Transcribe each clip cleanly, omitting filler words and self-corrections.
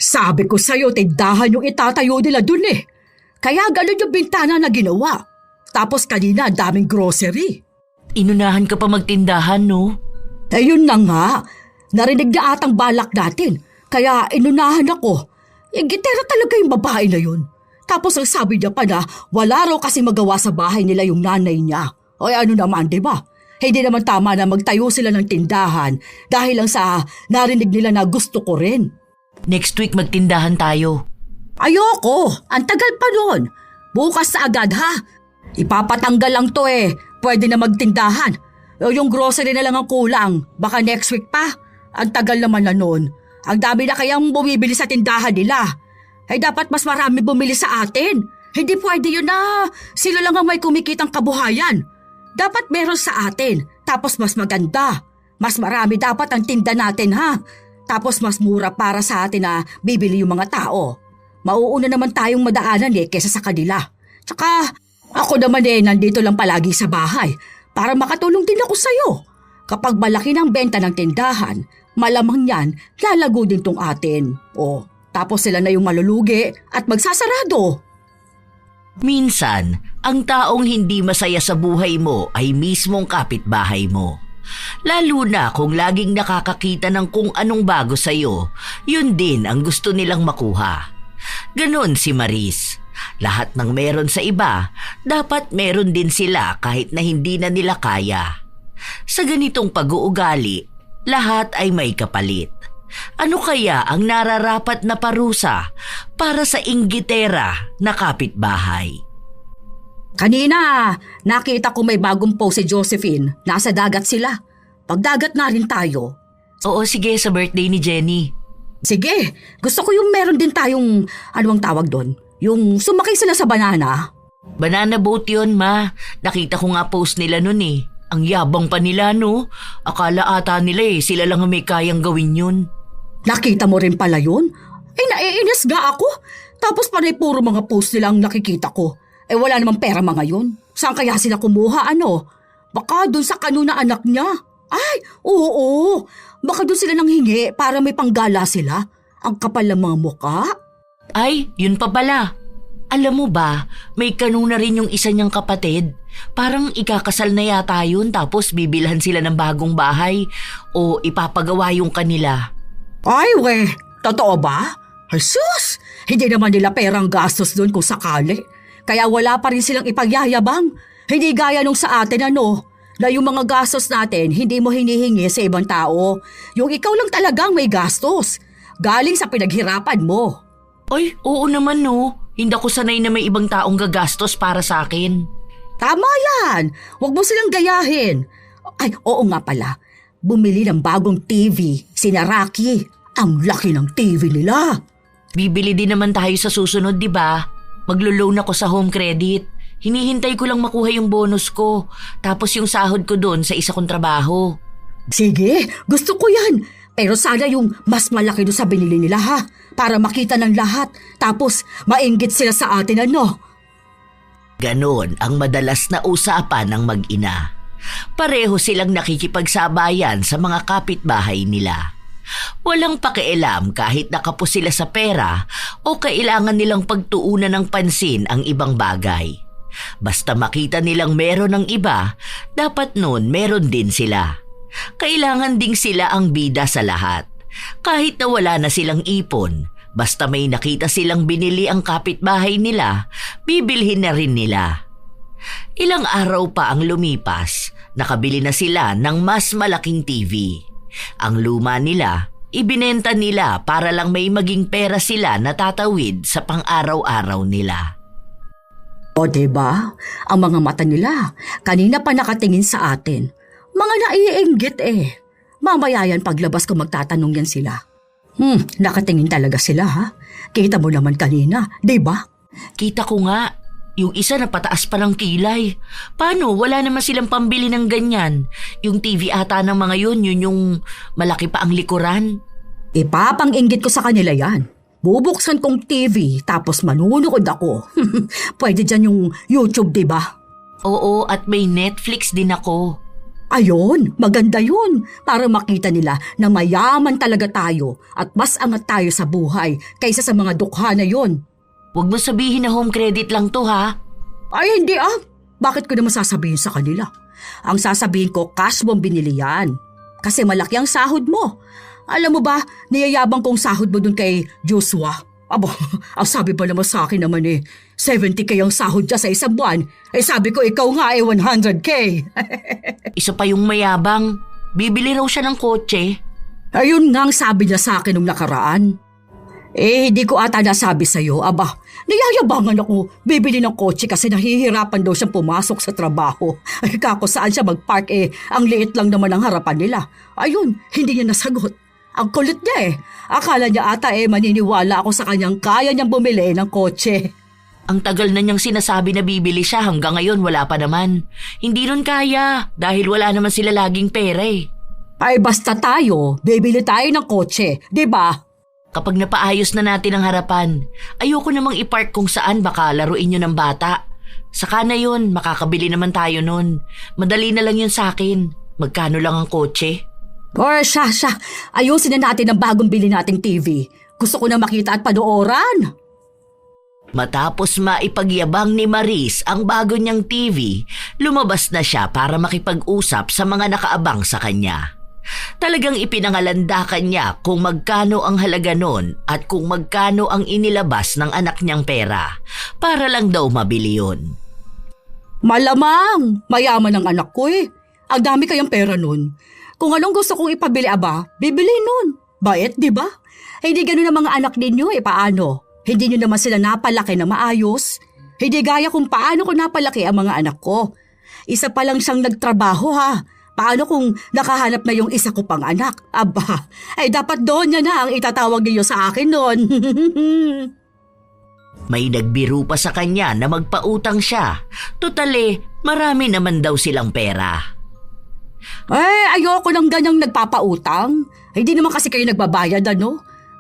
Sabi ko sa'yo, tindahan yung itatayo nila dun eh. Kaya ganun yung bintana na ginawa. Tapos kanina, daming grocery. Inunahan ka pa magtindahan, no? Ayun na nga. Narinig niya atang balak natin. Kaya inunahan ako. Gitera talaga yung babae na yun. Tapos ang sabi niya pa na wala raw kasi magawa sa bahay nila yung nanay niya. O ano naman, di ba? Hindi naman tama na magtayo sila ng tindahan dahil lang sa narinig nila na gusto ko rin. Next week magtindahan tayo. Ayoko! Ang tagal pa nun. Bukas na agad ha. Ipapatanggal lang to eh. Pwede na magtindahan. Yung grocery na lang ang kulang. Baka next week pa. Ang tagal naman na nun. Ang dami na kayang bumibili sa tindahan nila. Ay dapat mas marami bumili sa atin. Hindi pwede yun na sila lang ang may kumikitang kabuhayan. Dapat meron sa atin. Tapos mas maganda. Mas marami dapat ang tinda natin ha. Tapos mas mura para sa atin na bibili yung mga tao. Mauuna naman tayong madaanan eh kesa sa kanila. Tsaka ako naman eh nandito lang palagi sa bahay para makatulong din ako sa'yo. Kapag malaki ng benta ng tindahan, malamang yan lalago din tong atin. O tapos sila na yung malulugi at magsasarado. Minsan, ang taong hindi masaya sa buhay mo ay mismong kapitbahay mo. Lalo na kung laging nakakakita ng kung anong bago sa'yo, yun din ang gusto nilang makuha. Ganon si Maris. Lahat ng meron sa iba, dapat meron din sila kahit na hindi na nila kaya. Sa ganitong pag-uugali, lahat ay may kapalit. Ano kaya ang nararapat na parusa para sa inggitera na kapitbahay? Kanina, nakita ko may bagong post si Josephine. Nasa dagat sila. Pagdagat na rin tayo. Oo, sige, sa birthday ni Jenny. Sige, gusto ko yung meron din tayong, ano ang tawag doon? Yung sumakay sila sa banana. Banana boat yun, ma. Nakita ko nga post nila nun eh. Ang yabang pa nila, no? Akala ata nila eh, sila lang ang may kayang gawin yun. Nakita mo rin pala yun? Naiinis ga ako. Tapos panay puro mga post nila ang nakikita ko. Wala namang pera mga yun. Saan kaya sila kumuha, ano? Baka dun sa kanuna anak niya. Ay, oo. Baka dun sila nang hingi para may panggala sila. Ang kapal ng mga muka. Ay, yun pa pala. Alam mo ba, may kanuna rin yung isa niyang kapatid. Parang ikakasal na yata yun tapos bibilhan sila ng bagong bahay o ipapagawa yung kanila. Ay, totoo ba? Jesus, hindi naman nila perang gastos doon kung sakali. Kaya wala pa rin silang ipagyayabang. Hindi gaya nung sa atin na yung mga gastos natin hindi mo hinihingi sa ibang tao. Yung ikaw lang talagang may gastos. Galing sa pinaghirapan mo. Ay, oo naman no. Hindi ako sanay na may ibang taong gagastos para sa akin. Tama yan. Huwag mo silang gayahin. Ay, oo nga pala. Bumili ng bagong TV, sina Rocky. Ang laki ng TV nila. Bibili din naman tayo sa susunod, di ba? Maglo-loan ako sa home credit. Hinihintay ko lang makuha yung bonus ko. Tapos yung sahod ko doon sa isa kong trabaho. Sige, gusto ko yan. Pero sana yung mas malaki doon sa binili nila ha. Para makita ng lahat. Tapos mainggit sila sa atin Ganon ang madalas na usapan ng mag-ina. Pareho silang nakikipagsabayan sa mga kapitbahay nila. Walang pakialam kahit nakapos sila sa pera o kailangan nilang pagtuunan ng pansin ang ibang bagay. Basta makita nilang meron ng iba, dapat nun meron din sila. Kailangan ding sila ang bida sa lahat. Kahit na wala na silang ipon, basta may nakita silang binili ang kapitbahay nila, bibilhin na rin nila. Ilang araw pa ang lumipas, nakabili na sila ng mas malaking TV. Ang luma nila, ibinenta nila para lang may maging pera sila na tatawid sa pang-araw-araw nila. O diba? Ang mga mata nila, kanina pa nakatingin sa atin. Mga naiinggit Mamaya yan paglabas ko magtatanong yan sila. Nakatingin talaga sila ha. Kita mo naman kanina, diba? Kita ko nga. Yung isa napataas pa ng kilay. Paano? Wala naman silang pambili ng ganyan. Yung TV ata ng mga yun yung malaki pa ang likuran. Ipapang-inggit ko sa kanila yan. Bubuksan kong TV tapos manunood ako. Pwede dyan yung YouTube, diba? Oo, at may Netflix din ako. Ayun, maganda yun. Para makita nila na mayaman talaga tayo at mas angat tayo sa buhay kaysa sa mga dukha na yun. Huwag mo sabihin na home credit lang to ha. Ay, hindi ah. Bakit ko naman sasabihin sa kanila? Ang sasabihin ko, cash mo binili yan. Kasi malaki ang sahod mo. Alam mo ba, niyayabang kong sahod mo dun kay Joshua. Abo, ang sabi pa naman sa akin naman 70K ang sahod niya sa isang buwan. Sabi ko, ikaw nga 100K. Isa pa yung mayabang. Bibili raw siya ng kotse. Ayun nga ang sabi niya sa akin nung nakaraan. Hindi ko ata nasabi sa'yo, aba, niyayabangan ako bibili ng kotse kasi nahihirapan daw siyang pumasok sa trabaho. Kako saan siya magpark ang liit lang naman ang harapan nila. Ayun, hindi niya nasagot. Ang kulit niya Akala niya ata maniniwala ako sa kanyang kaya niyang bumili ng kotse. Ang tagal na niyang sinasabi na bibili siya hanggang ngayon wala pa naman. Hindi nun kaya dahil wala naman sila laging pera Ay basta tayo, bibili tayo ng kotse, di ba? Kapag napaayos na natin ang harapan, ayoko namang ipark kung saan baka laruin yun ng bata. Saka na yun, makakabili naman tayo nun. Madali na lang yun sa akin. Magkano lang ang kotse? Siya. Ayusin na natin ang bagong bili nating TV. Gusto ko na makita at panooran. Matapos maipagyabang ni Maris ang bago niyang TV, lumabas na siya para makipag-usap sa mga nakaabang sa kanya. Talagang ipinangalandakan niya kung magkano ang halaga nun at kung magkano ang inilabas ng anak niyang pera para lang daw mabili yun. Malamang, mayaman ang anak ko Ang dami kayang pera nun. Kung anong gusto kong ipabili bibili nun. Bait, di ba? Hindi ganun ang mga anak ninyo paano? Hindi nyo naman sila napalaki na maayos. Hindi gaya kung paano ko napalaki ang mga anak ko. Isa pa lang siyang nagtrabaho Paano kung nakahanap na yung isa ko pang anak? Aba, dapat doon niya na ang itatawag niyo sa akin noon. May nagbiro pa sa kanya na magpautang siya. Totale, marami naman daw silang pera. Ayoko ng ganyang nagpapautang. Hindi naman kasi kayo nagbabayad,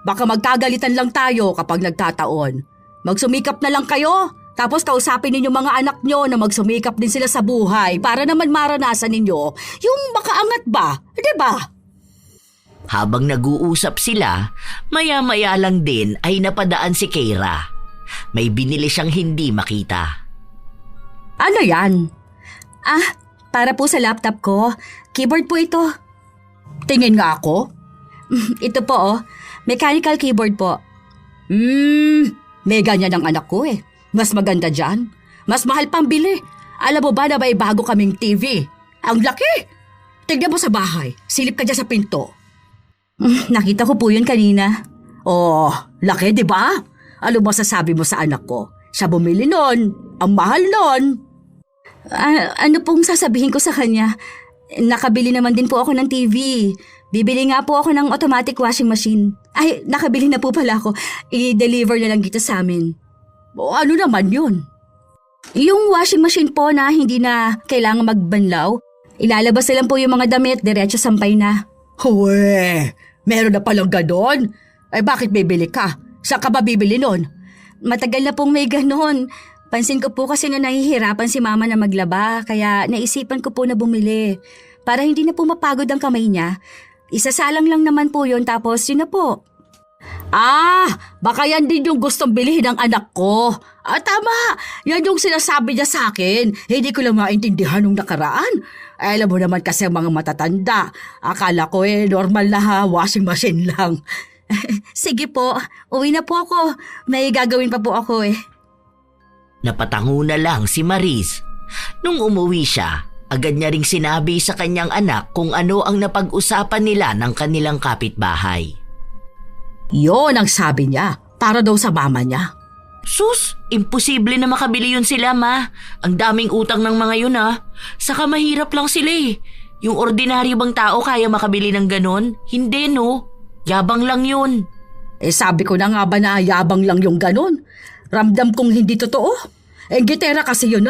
Baka magkagalitan lang tayo kapag nagkataon. Magsumikap na lang kayo. Tapos kausapin ninyo mga anak nyo na magsumikap din sila sa buhay para naman maranasan ninyo yung makaangat ba, di ba? Habang nag-uusap sila, maya-maya lang din ay napadaan si Keira. May binili siyang hindi makita. Ano yan? Para po sa laptop ko. Keyboard po ito. Tingin nga ako. Ito po mechanical keyboard po. May ganyan ang anak ko Mas maganda dyan. Mas mahal pang bili. Alam mo ba na may bago kaming TV? Ang laki! Tignan mo sa bahay. Silip ka dyan sa pinto. Nakita ko po yun kanina. Laki di ba? Ano masasabi mo sa anak ko? Siya bumili nun. Ang mahal nun. Ano pong sasabihin ko sa kanya? Nakabili naman din po ako ng TV. Bibili nga po ako ng automatic washing machine. Nakabili na po pala ako. I-deliver na lang dito sa amin. Ano naman yun? Yung washing machine po na hindi na kailangan magbanlaw. Ilalabas na lang po yung mga damit, diretso sampay na. Meron na palang ganon? Bakit bibili ka? Saan ka ba bibili nun? Matagal na pong may ganon. Pansin ko po kasi na nahihirapan si mama na maglaba, kaya naisipan ko po na bumili. Para hindi na po mapagod ang kamay niya. Isasalang lang naman po yun, tapos yun na po. Baka yan din yung gustong bilhin ng anak ko. Tama, yan yung sinasabi niya sa akin. Hindi ko lang maintindihan nung nakaraan. Alam mo naman kasi ang mga matatanda. Akala ko normal na washing machine lang. Sige po, uwi na po ako. May gagawin pa po ako Napatango na lang si Maris. Nung umuwi siya, agad niya ring sinabi sa kanyang anak kung ano ang napag-usapan nila ng kanilang kapitbahay. Yon ang sabi niya, para daw sa mama niya. Sus, imposible na makabili yun sila, ma. Ang daming utang ng mga yun, Saka mahirap lang sila Yung ordinaryo bang tao kaya makabili ng ganon? Hindi, no? Yabang lang yun. Sabi ko na nga ba na yabang lang yung ganon? Ramdam kong hindi totoo. Gitera kasi yun,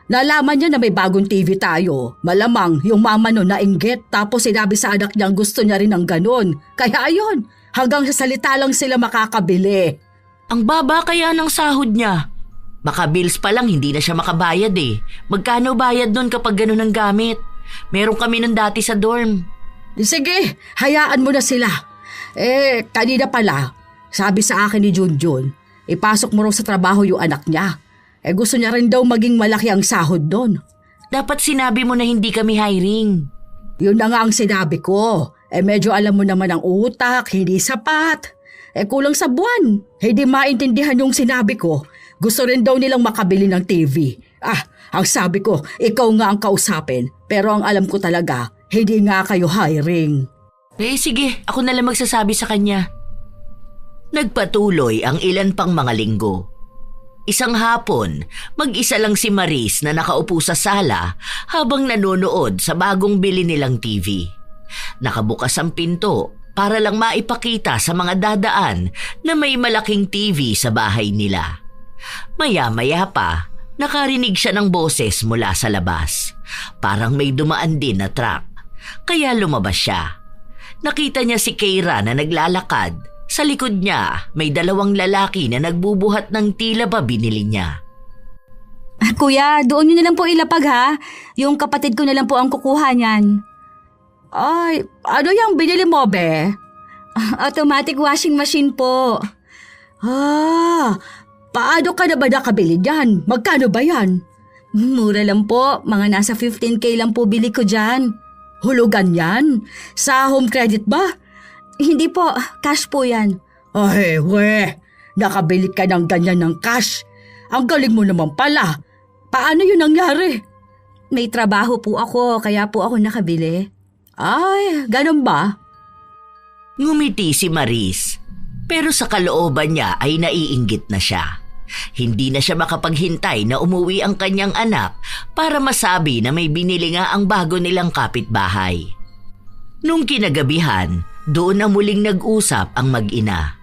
Nalaman niya na may bagong TV tayo. Malamang yung mama no nainggit tapos sinabi sa anak niyang gusto niya rin ng ganon. Kaya ayun, hanggang sa salita lang sila makakabili. Ang baba kaya ng sahod niya. Baka bills pa lang hindi na siya makabayad Magkano bayad nun kapag ganon ang gamit? Meron kami nun dati sa dorm. Sige, hayaan mo na sila. Kanina pala, sabi sa akin ni Junjun, ipasok mo raw sa trabaho yung anak niya. Gusto niya rin daw maging malaki ang sahod doon. Dapat sinabi mo na hindi kami hiring. Yun na nga ang sinabi ko. Medyo alam mo naman ang utak, hindi sapat. Kulang sa buwan. Hindi maintindihan yung sinabi ko. Gusto rin daw nilang makabili ng TV. Ang sabi ko, ikaw nga ang kausapin. Pero ang alam ko talaga, hindi nga kayo hiring. Sige, ako na lang magsasabi sa kanya. Nagpatuloy ang ilan pang mga linggo. Isang hapon, mag-isa lang si Maris na nakaupo sa sala habang nanonood sa bagong bili nilang TV. Nakabukas ang pinto para lang maipakita sa mga dadaan na may malaking TV sa bahay nila. Maya-maya pa, nakarinig siya ng boses mula sa labas. Parang may dumaan din na truck. Kaya lumabas siya. Nakita niya si Keira na naglalakad. Sa likod niya, may 2 lalaki na nagbubuhat ng tila ba binili niya. Kuya, doon nyo na lang po ilapag ha. Yung kapatid ko na lang po ang kukuha niyan. Ay, ano yung binili mo, be? Automatic washing machine po. Paano ka na ba nakabili dyan? Magkano ba yan? Mura lang po. Mga nasa 15K lang po bili ko dyan. Hulugan yan? Sa home credit ba? Hindi po. Cash po yan. Ay, nakabili ka ng ganyan ng cash. Ang galing mo naman pala. Paano yun nangyari? May trabaho po ako, kaya po ako nakabili. Ay, ganun ba? Ngumiti si Maris, pero sa kalooban niya ay naiinggit na siya. Hindi na siya makapaghintay na umuwi ang kanyang anak para masabi na may binili nga ang bago nilang kapitbahay. Nung kinagabihan, doon na muling nag-usap ang mag-ina.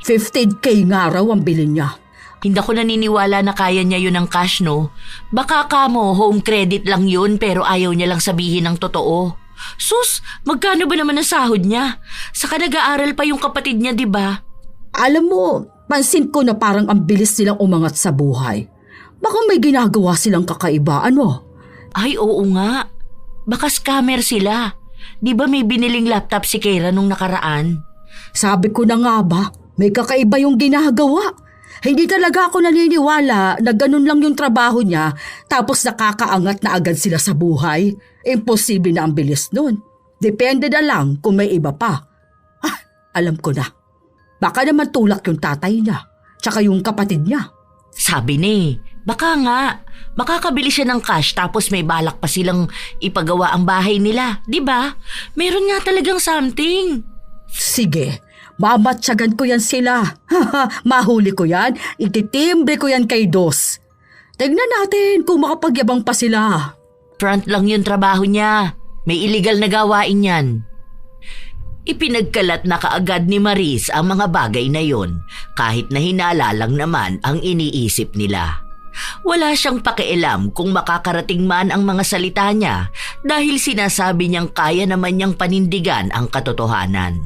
15K nga raw ang bilhin niya. Hindi ako naniniwala na kaya niya yun ng cash, no? Baka kamo, home credit lang yun pero ayaw niya lang sabihin ng totoo. Sus, magkano ba naman ang sahod niya? Saka nag-aaral pa yung kapatid niya, di ba? Alam mo, pansin ko na parang ang bilis nilang umangat sa buhay. Baka may ginagawa silang kakaiba, ano? Ay, oo nga. Baka scammer sila. Di ba may biniling laptop si Keira nung nakaraan? Sabi ko na nga ba, may kakaiba yung ginagawa. Hindi talaga ako naniniwala na ganun lang yung trabaho niya tapos nakakaangat na agad sila sa buhay. Imposible na ang bilis nun. Depende na lang kung may iba pa. Alam ko na. Baka naman tulak yung tatay niya, tsaka yung kapatid niya. Sabi ni, baka nga. Makakabili siya ng cash tapos may balak pa silang ipagawa ang bahay nila. Di ba? Meron nga talagang something. Sige, mamatsagan ko yan sila. Mahuli ko yan, ititimbre ko yan kay Dos. Tignan natin kung makapagyabang pa sila. Front lang yung trabaho niya. May illegal na gawain yan. Ipinagkalat na kaagad ni Maris ang mga bagay na yon kahit na hinala lang naman ang iniisip nila. Wala siyang pakialam kung makakarating man ang mga salita niya dahil sinasabi niyang kaya naman niyang panindigan ang katotohanan.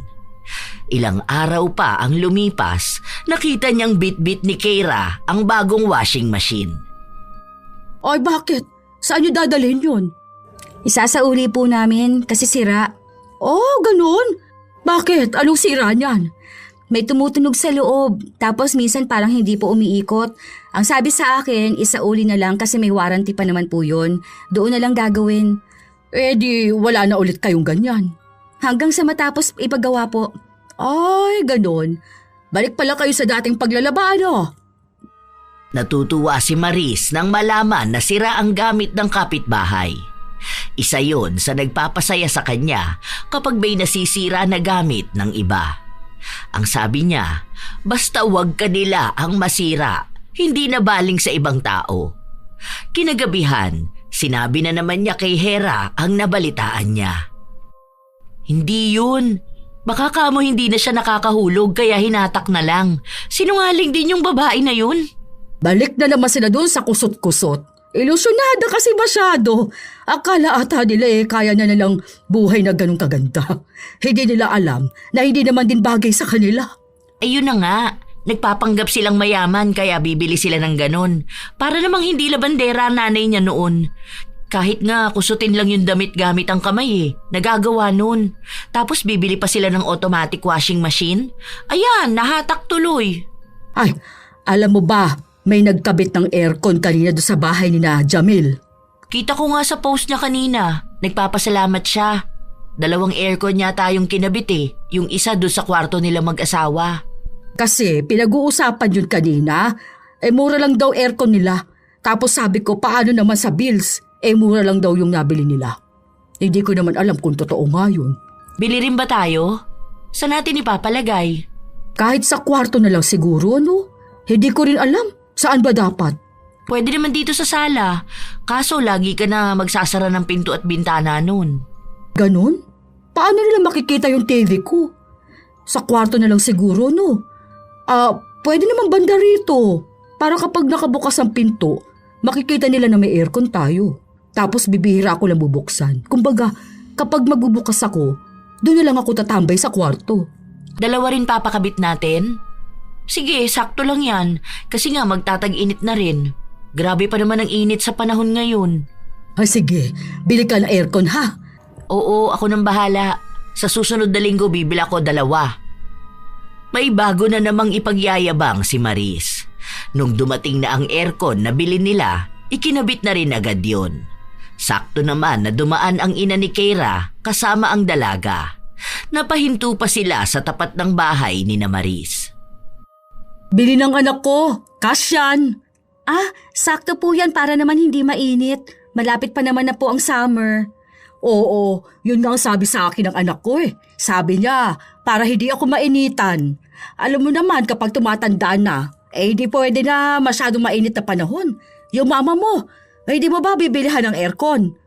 Ilang araw pa ang lumipas, nakita niyang bit-bit ni Keira ang bagong washing machine. Ay bakit? Saan niyo dadalhin yun? Isasauli po namin kasi sira. Oh, ganun? Bakit? Anong sira niyan? May tumutunog sa loob, tapos minsan parang hindi po umiikot. Ang sabi sa akin, isauli na lang kasi may warranty pa naman po yun. Doon na lang gagawin. Di wala na ulit kayong ganyan. Hanggang sa matapos ipagawa po. Ay, ganun. Balik pala kayo sa dating paglalaba, ano? Natutuwa si Maris nang malaman na sira ang gamit ng kapitbahay. Isa yon sa nagpapasaya sa kanya kapag may nasisira na gamit ng iba. Ang sabi niya, basta wag kanila ang masira, hindi na baling sa ibang tao. Kinagabihan, sinabi na naman niya kay Hera ang nabalitaan niya. Hindi yun. Baka kamo hindi na siya nakakahulog kaya hinatak na lang. Sinungaling din yung babae na yun. Balik na naman sila doon sa kusot-kusot. Ilusyonada kasi masyado. Akala ata nila kaya na nilang buhay na ganun kaganda. Hindi nila alam na hindi naman din bagay sa kanila. Ayun na nga, nagpapanggap silang mayaman kaya bibili sila ng ganun. Para namang hindi labandera nanay niya noon. Kahit nga kusutin lang yung damit gamit ang kamay nagagawa nun. Tapos bibili pa sila ng automatic washing machine. Ayan, nahatak tuloy. Ay, alam mo ba, may nagkabit ng aircon kanina doon sa bahay ni na Jamil. Kita ko nga sa post niya kanina, nagpapasalamat siya. 2 aircon yata yung kinabit yung isa doon sa kwarto nila mag-asawa. Kasi pinag-uusapan yun kanina, mura lang daw aircon nila. Tapos sabi ko, paano naman sa bills? Mura lang daw yung nabili nila. Hindi ko naman alam kung totoo nga yun. Bili rin ba tayo? Saan natin ipapalagay? Kahit sa kwarto na lang siguro, no? Hindi ko rin alam. Saan ba dapat? Pwede naman dito sa sala. Kaso lagi ka na magsasara ng pinto at bintana nun. Ganon? Paano nila makikita yung TV ko? Sa kwarto na lang siguro, no? Pwede naman banda rito. Para kapag nakabukas ang pinto, makikita nila na may aircon tayo. Tapos bibihira ako lang bubuksan. Kumbaga, kapag magbubukas ako, doon na lang ako tatambay sa kwarto. 2 rin papakabit natin? Sige, sakto lang yan. Kasi nga magtatag-init na rin. Grabe pa naman ang init sa panahon ngayon. Ay sige, bili ka ng aircon ha. Oo, ako nang bahala. Sa susunod na linggo bibili ako 2. May bago na namang ipagyayabang si Maris. Nung dumating na ang aircon na bili nila, ikinabit na rin agad yun. Sakto naman na dumaan ang ina ni Keira kasama ang dalaga. Napahinto pa sila sa tapat ng bahay ni na Maris. Bili ng anak ko, cash yan. Sakto po yan para naman hindi mainit. Malapit pa naman na po ang summer. Oo, yun nga ang sabi sa akin ng anak ko Sabi niya, para hindi ako mainitan. Alam mo naman kapag tumatanda na, di pwede na masyadong mainit na panahon. Yung mama mo, di mo ba bibilihan ng aircon?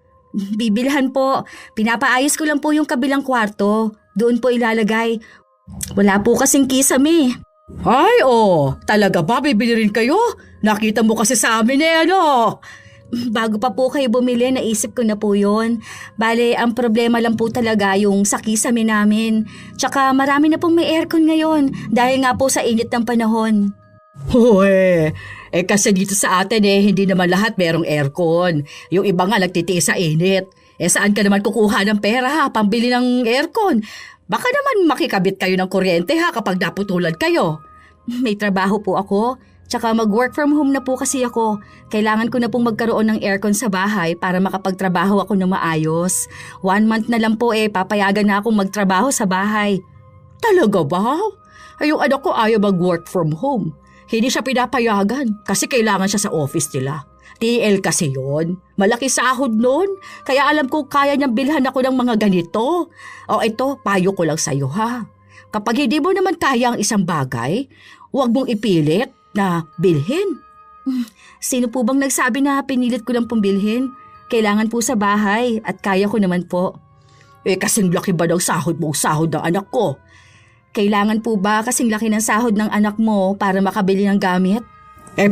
Bibilhan po. Pinapaayos ko lang po yung kabilang kwarto. Doon po ilalagay. Wala po kasing kisame. Ay, talaga ba bibili rin kayo? Nakita mo kasi sa amin Bago pa po kayo bumili, naisip ko na po yun. Bale, ang problema lang po talaga yung sa kisame namin. Tsaka marami na pong may aircon ngayon dahil nga po sa init ng panahon. Kasi dito sa atin hindi naman lahat merong aircon. Yung iba nga nagtitiis sa init. Saan ka naman kukuha ng pera pambili ng aircon? Baka naman makikabit kayo ng kuryente kapag naputulan kayo. May trabaho po ako. Tsaka mag-work from home na po kasi ako. Kailangan ko na pong magkaroon ng aircon sa bahay para makapagtrabaho ako ng maayos. 1 month na lang po papayagan na akong magtrabaho sa bahay. Talaga ba? Yung anak ko ayaw mag-work from home. Hindi siya pinapayagan kasi kailangan siya sa office nila. TL kasi yon. Malaki sahod nun. Kaya alam ko kaya niyang bilhan ako ng mga ganito. Ito, payo ko lang sa'yo Kapag hindi mo naman kaya ang isang bagay, huwag mong ipilit na bilhin. Sino po bang nagsabi na pinilit ko lang pong bilhin? Kailangan po sa bahay at kaya ko naman po. Kasing laki ba ng sahod mo sahod ng anak ko? Kailangan po ba kasing laki ng sahod ng anak mo para makabili ng gamit?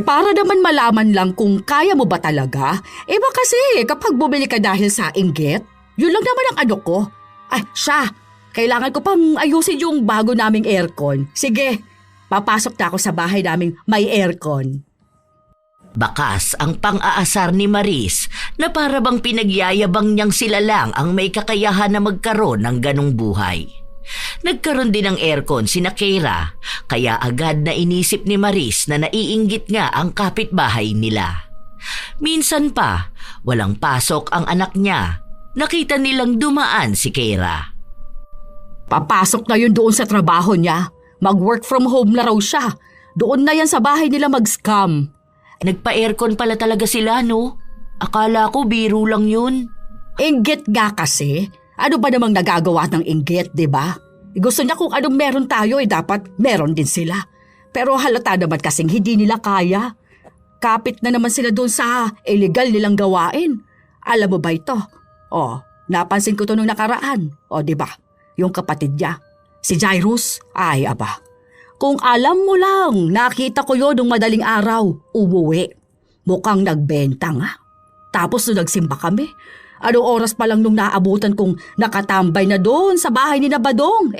Para naman malaman lang kung kaya mo ba talaga. Ba kasi kapag bumili ka dahil sa inggit, yun lang naman ang ano ko. Kailangan ko pang ayusin yung bago naming aircon. Sige, papasok na ako sa bahay naming may aircon. Bakas ang pang-aasar ni Maris na para bang pinagyayabang niyang sila lang ang may kakayahan na magkaroon ng ganong buhay. Nagkaroon din ng aircon sina Keira, kaya agad na inisip ni Maris na naiinggit nga ang kapitbahay nila. Minsan pa, walang pasok ang anak niya. Nakita nilang dumaan si Keira. Papasok na yun doon sa trabaho niya. Mag-work from home na raw siya. Doon na yan sa bahay nila mag-scam. Nagpa-aircon pala talaga sila, no? Akala ko biro lang yun. Inggit nga kasi. Ano ba namang nagagawa ng inggit, di ba? Gusto niya kung anong meron tayo, dapat meron din sila. Pero halata naman kasing hindi nila kaya. Kapit na naman sila doon sa illegal nilang gawain. Alam mo ba ito? Napansin ko to nung nakaraan. Di ba? Yung kapatid niya. Si Jairus, ay aba. Kung alam mo lang, nakita ko yun nung madaling araw, umuwi. Mukhang nagbenta nga. Tapos nung nagsimba kami, anong oras pa lang nung naabutan kong nakatambay na doon sa bahay ni Badong.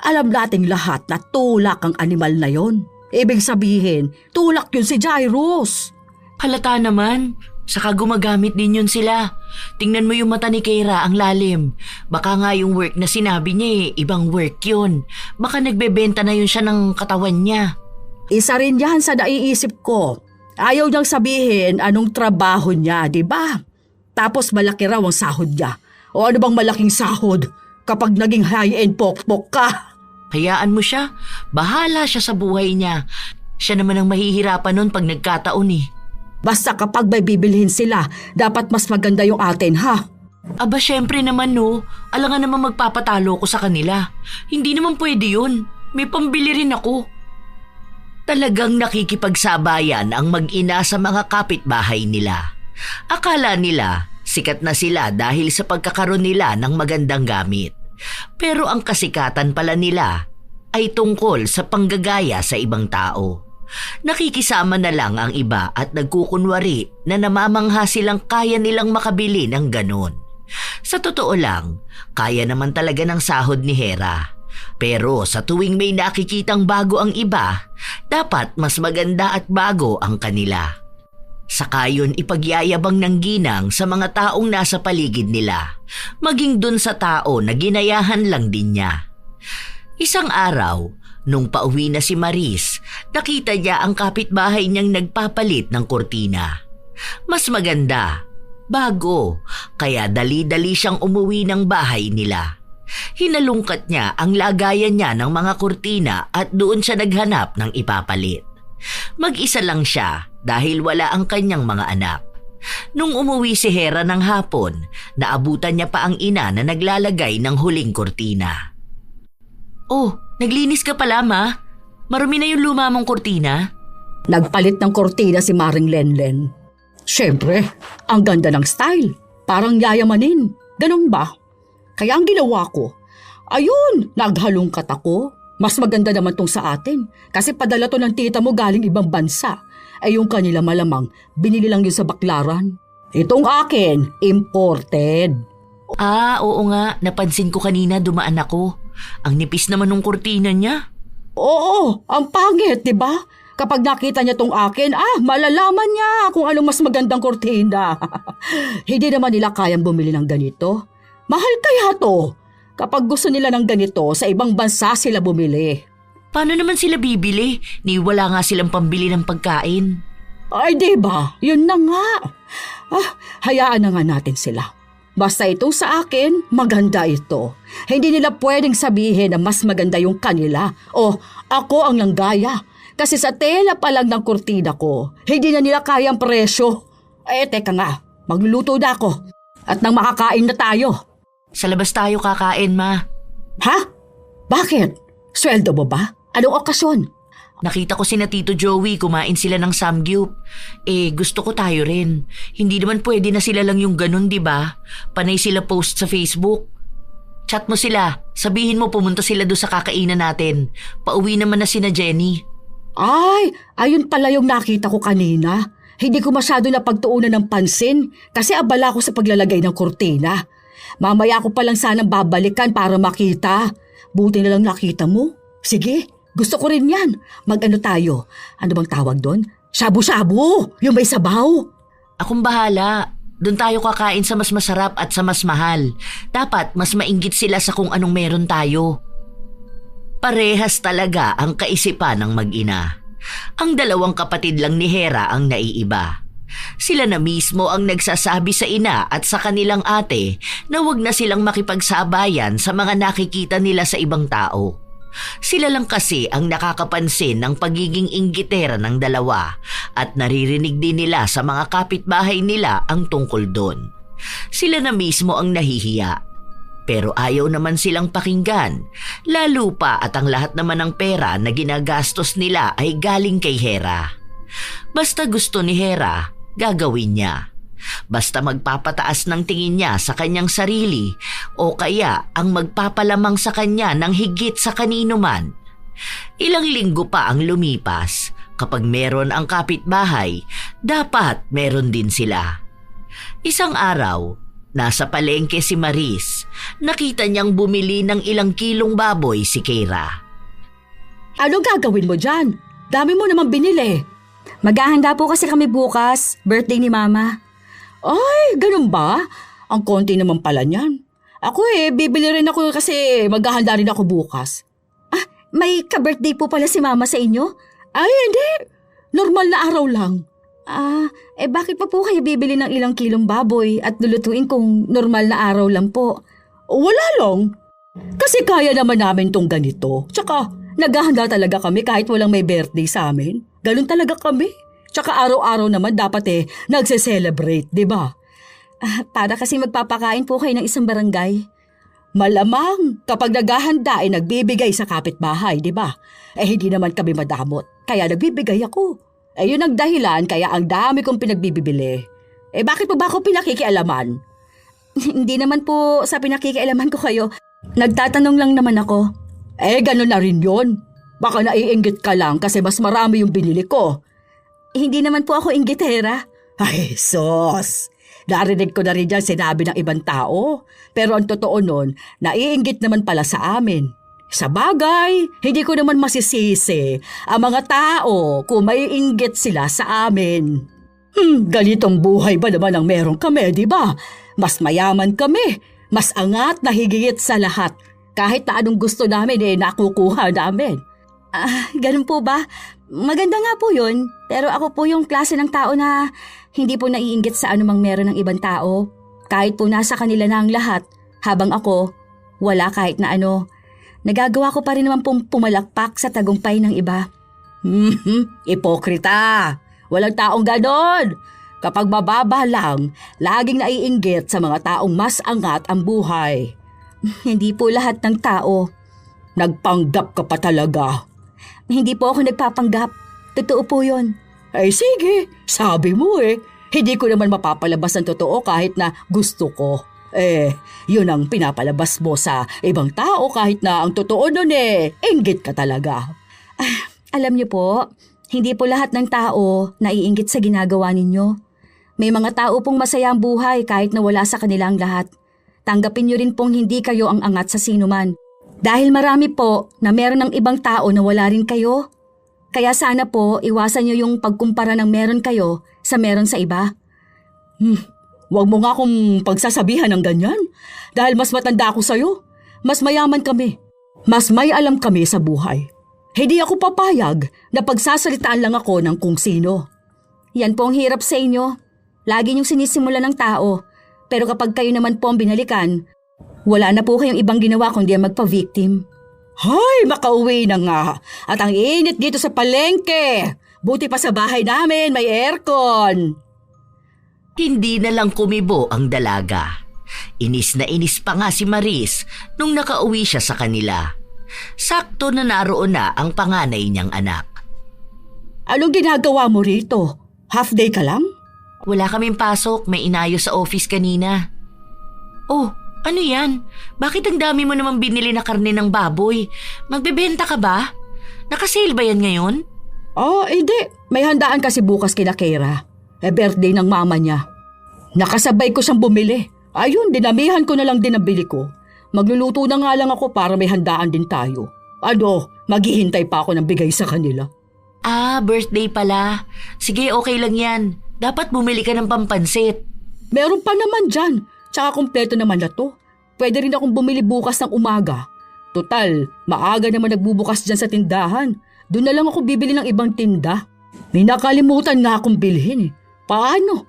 Alam nating lahat na tulak ang animal na yon. Ibig sabihin, tulak yun si Jairus. Halata naman, Saka gumagamit din yun sila. Tingnan mo yung mata ni Keira, ang lalim. Baka nga yung work na sinabi niya ibang work yun. Baka nagbebenta na yun siya ng katawan niya. Isa rin yan sa naiisip ko. Ayaw niyang sabihin anong trabaho niya, di ba? Tapos malaki raw ang sahod niya. O ano bang malaking sahod kapag naging high-end pokpok ka? Hayaan mo siya. Bahala siya sa buhay niya. Siya naman ang mahihirapan nun pag nagkataon eh. Basta kapag may bibilhin sila, dapat mas maganda yung atin, ha? Aba, syempre naman no. Alangan naman magpapatalo ko sa kanila. Hindi naman pwede yun. May pambili rin ako. Talagang nakikipagsabayan ang mag-ina sa mga kapitbahay nila. Akala nila sikat na sila dahil sa pagkakaroon nila ng magandang gamit. Pero ang kasikatan pala nila ay tungkol sa panggagaya sa ibang tao. Nakikisama na lang ang iba at nagkukunwari na namamangha silang kaya nilang makabili ng ganon. Sa totoo lang, kaya naman talaga ng sahod ni Hera. Pero sa tuwing may nakikitang bago ang iba, dapat mas maganda at bago ang kanila. Saka yun ipagyayabang ng ginang sa mga taong nasa paligid nila, maging dun sa tao na ginayahan lang din niya. Isang araw, nung pauwi na si Maris, nakita niya ang kapitbahay niyang nagpapalit ng kurtina. Mas maganda, bago, kaya dali-dali siyang umuwi ng bahay nila. Hinalungkat niya ang lagayan niya ng mga kurtina at doon siya naghanap ng ipapalit. Mag-isa lang siya dahil wala ang kanyang mga anak. Nung umuwi si Hera ng hapon, naabutan niya pa ang ina na naglalagay ng huling kurtina. Oh, naglinis ka pala, Ma? Marumi na yung luma mong kurtina? Nagpalit ng kortina si Maring Lenlen. Siyempre, ang ganda ng style. Parang yayamanin. Ganun ba? Kaya ang ginawa ko, ayun, naghalungkat ako. Mas maganda naman tong sa atin. Kasi padala to ng tita mo galing ibang bansa. Ay yung kanila malamang, binili lang yun sa baklaran. Itong akin, imported. Ah, oo nga. Napansin ko kanina dumaan ako. Ang nipis naman ng kurtina niya. Oo, ang pangit, di ba? Kapag nakita niya tong akin, malalaman niya kung anong mas magandang kurtina. Hindi naman nila kayang bumili ng ganito. Mahal kaya to? Kapag gusto nila ng ganito, sa ibang bansa sila bumili. Paano naman sila bibili? Ni wala nga silang pambili ng pagkain. Ay, di ba? Yun na nga. Hayaan na nga natin sila. Basta itong sa akin, maganda ito. Hindi nila pwedeng sabihin na mas maganda yung kanila o ako ang langgaya. Kasi sa tela pa lang ng kurtina ko, hindi na nila kayang presyo. Teka nga, magluluto na ako. At nang makakain na tayo. Sa labas tayo kakain, Ma. Ha? Bakit? Sweldo mo ba? Anong okasyon? Nakita ko sina Tito Joey kumain sila ng samgyup. Gusto ko tayo rin. Hindi naman pwede na sila lang yung ganun, di ba? Panay sila post sa Facebook. Chat mo sila. Sabihin mo pumunta sila doon sa kakainan natin. Pauwi naman na sina Jenny. Ay, ayun pala yung nakita ko kanina. Hindi ko masyado napagtuunan ng pansin kasi abala ko sa paglalagay ng kurtina. Mamaya ko palang sanang babalikan para makita. Buti na lang nakita mo. Sige. Gusto ko rin yan. Mag-ano tayo? Ano bang tawag doon? Shabu-shabu! Yung may sabaw! Akong bahala. Doon tayo kakain sa mas masarap at sa mas mahal. Dapat mas mainggit sila sa kung anong meron tayo. Parehas talaga ang kaisipan ng mag-ina. Ang dalawang kapatid lang ni Hera ang naiiba. Sila na mismo ang nagsasabi sa ina at sa kanilang ate na wag na silang makipagsabayan sa mga nakikita nila sa ibang tao. Sila lang kasi ang nakakapansin ng pagiging inggitera ng dalawa at naririnig din nila sa mga kapitbahay nila ang tungkol doon. Sila na mismo ang nahihiya. Pero ayaw naman silang pakinggan, lalo pa at ang lahat naman ng pera na ginagastos nila ay galing kay Hera. Basta gusto ni Hera, gagawin niya. Basta magpapataas ng tingin niya sa kanyang sarili o kaya ang magpapalamang sa kanya ng higit sa kanino man. Ilang linggo pa ang lumipas. Kapag meron ang kapitbahay, dapat meron din sila. Isang araw, nasa palengke si Maris. Nakita niyang bumili ng ilang kilong baboy si Keira. Anong gagawin mo dyan? Dami mo naman binili. Maghahanda po kasi kami bukas, birthday ni Mama. Ay, ganun ba? Ang konti naman pala niyan. Ako bibili rin ako kasi maghahanda rin ako bukas. May ka-birthday po pala si Mama sa inyo? Ay, hindi. Normal na araw lang. Bakit pa po kayo bibili ng ilang kilong baboy at lulutuin kung normal na araw lang po? Wala lang. Kasi kaya naman namin tong ganito. Tsaka, naghahanda talaga kami kahit walang may birthday sa amin. Ganun talaga kami. Tsaka araw-araw naman dapat nagse-celebrate, di ba? Para kasi magpapakain po kayo ng isang barangay. Malamang kapag naghahanda nagbibigay sa kapitbahay, di ba? Hindi naman kami madamot, kaya nagbibigay ako. Yun ang dahilan kaya ang dami kong pinagbibili. Bakit pa ba ako pinakikialaman? Hindi naman po sa pinakikialaman ko kayo. Nagtatanong lang naman ako. Ganun na rin yun. Baka naiinggit ka lang kasi mas marami yung binili ko. Hindi naman po ako inggitera. Ay, sos! Narinig ko na rin dyan sinabi ng ibang tao. Pero ang totoo nun, naiinggit naman pala sa amin. Sa bagay, hindi ko naman masisisi ang mga tao kung may inggit sila sa amin. Ganitong buhay ba naman ang meron kami, di ba? Mas mayaman kami, mas angat na higit sa lahat. Kahit na anong gusto namin nakukuha namin. Ganun po ba? Maganda nga po yun. Pero ako po yung klase ng tao na hindi po naiinggit sa anumang meron ng ibang tao. Kahit po nasa kanila na ang lahat, habang ako, wala kahit na ano. Nagagawa ko pa rin naman pong pumalakpak sa tagumpay ng iba. Ipokrita! Walang taong ganon! Kapag mababa lang, laging naiinggit sa mga taong mas angat ang buhay. Hindi po lahat ng tao. Nagpanggap ka pa talaga. Hindi po ako nagpapanggap. Totoo po yun. Sige, sabi mo Hindi ko naman mapapalabas ang totoo kahit na gusto ko. Yun ang pinapalabas mo sa ibang tao kahit na ang totoo nun inggit ka talaga. Alam niyo po, hindi po lahat ng tao naiinggit sa ginagawa ninyo. May mga tao pong masaya ang buhay kahit na wala sa kanilang lahat. Tanggapin niyo rin pong hindi kayo ang angat sa sinuman. Dahil marami po na meron ng ibang tao na wala rin kayo. Kaya sana po iwasan niyo yung pagkumpara ng meron kayo sa meron sa iba. Huwag mo nga akong pagsasabihan ng ganyan. Dahil mas matanda ako sa'yo. Mas mayaman kami. Mas may alam kami sa buhay. Hindi ako papayag na pagsasalitaan lang ako ng kung sino. Yan po ang hirap sa inyo. Lagi niyong sinisimula ng tao. Pero kapag kayo naman po ang binalikan, wala na po kayong ibang ginawa kundi ang magpa-victim. Hay, makauwi na nga. At ang init dito sa palengke. Buti pa sa bahay namin may aircon. Hindi na lang kumibo ang dalaga. Inis na inis pa nga si Maris nung nakauwi siya sa kanila. Sakto na naroon na ang panganay niyang anak. Anong ginagawa mo rito? Half day ka lang? Wala kaming pasok, may inayos sa office kanina. Oh, ano yan? Bakit ang dami mo naman binili na karne ng baboy? Magbebenta ka ba? Nakasale ba yan ngayon? Hindi. May handaan kasi bukas kina Kera. Birthday ng mama niya. Nakasabay ko siyang bumili. Ayun, dinamihan ko na lang din ang bili ko. Magluluto na nga lang ako para may handaan din tayo. Maghihintay pa ako ng bigay sa kanila. Birthday pala. Sige, okay lang yan. Dapat bumili ka ng pampansit. Meron pa naman dyan. Tsaka kumpleto naman na to. Pwede rin akong bumili bukas ng umaga. Total, maaga naman nagbubukas dyan sa tindahan. Doon na lang ako bibili ng ibang tinda. May nakalimutan nga akong bilhin Paano?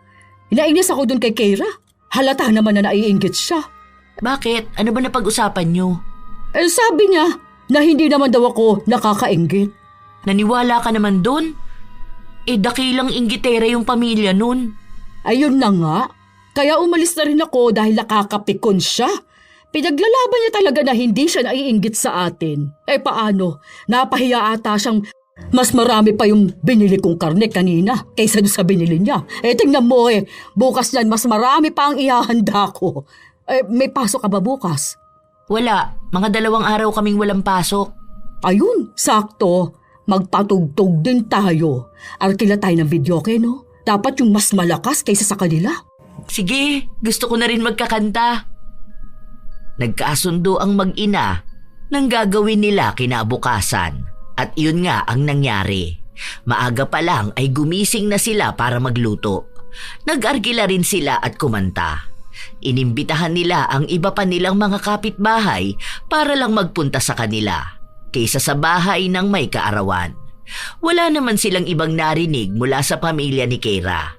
Nainis ako doon kay Keira. Halata naman na naiinggit siya. Bakit? Ano ba napag-usapan niyo? Sabi niya na hindi naman daw ako nakakainggit. Naniwala ka naman doon? Dakilang inggitera yung pamilya nun. Ayun na nga. Kaya umalis na rin ako dahil nakakapikon siya. Pinaglalaban niya talaga na hindi siya naiinggit sa atin. Paano? Napahiya ata siyang mas marami pa yung binili kong karne kanina kaysa doon sa binili niya. Tingnan mo bukas yan mas marami pa ang ihahanda ko. May pasok ka ba bukas? Wala. Mga 2 araw kaming walang pasok. Ayun, sakto. Magpatugtog din tayo. Arkila tayo ng videoke, no? Dapat yung mas malakas kaysa sa kanila. Sige, gusto ko na rin magkakanta. Nagkasundo ang mag-ina ng gagawin nila kinabukasan. At yun nga ang nangyari. Maaga pa lang ay gumising na sila para magluto. Nag-argila rin sila at kumanta. Inimbitahan nila ang iba pa nilang mga kapitbahay para lang magpunta sa kanila, kaysa sa bahay ng may kaarawan. Wala naman silang ibang narinig mula sa pamilya ni Keira,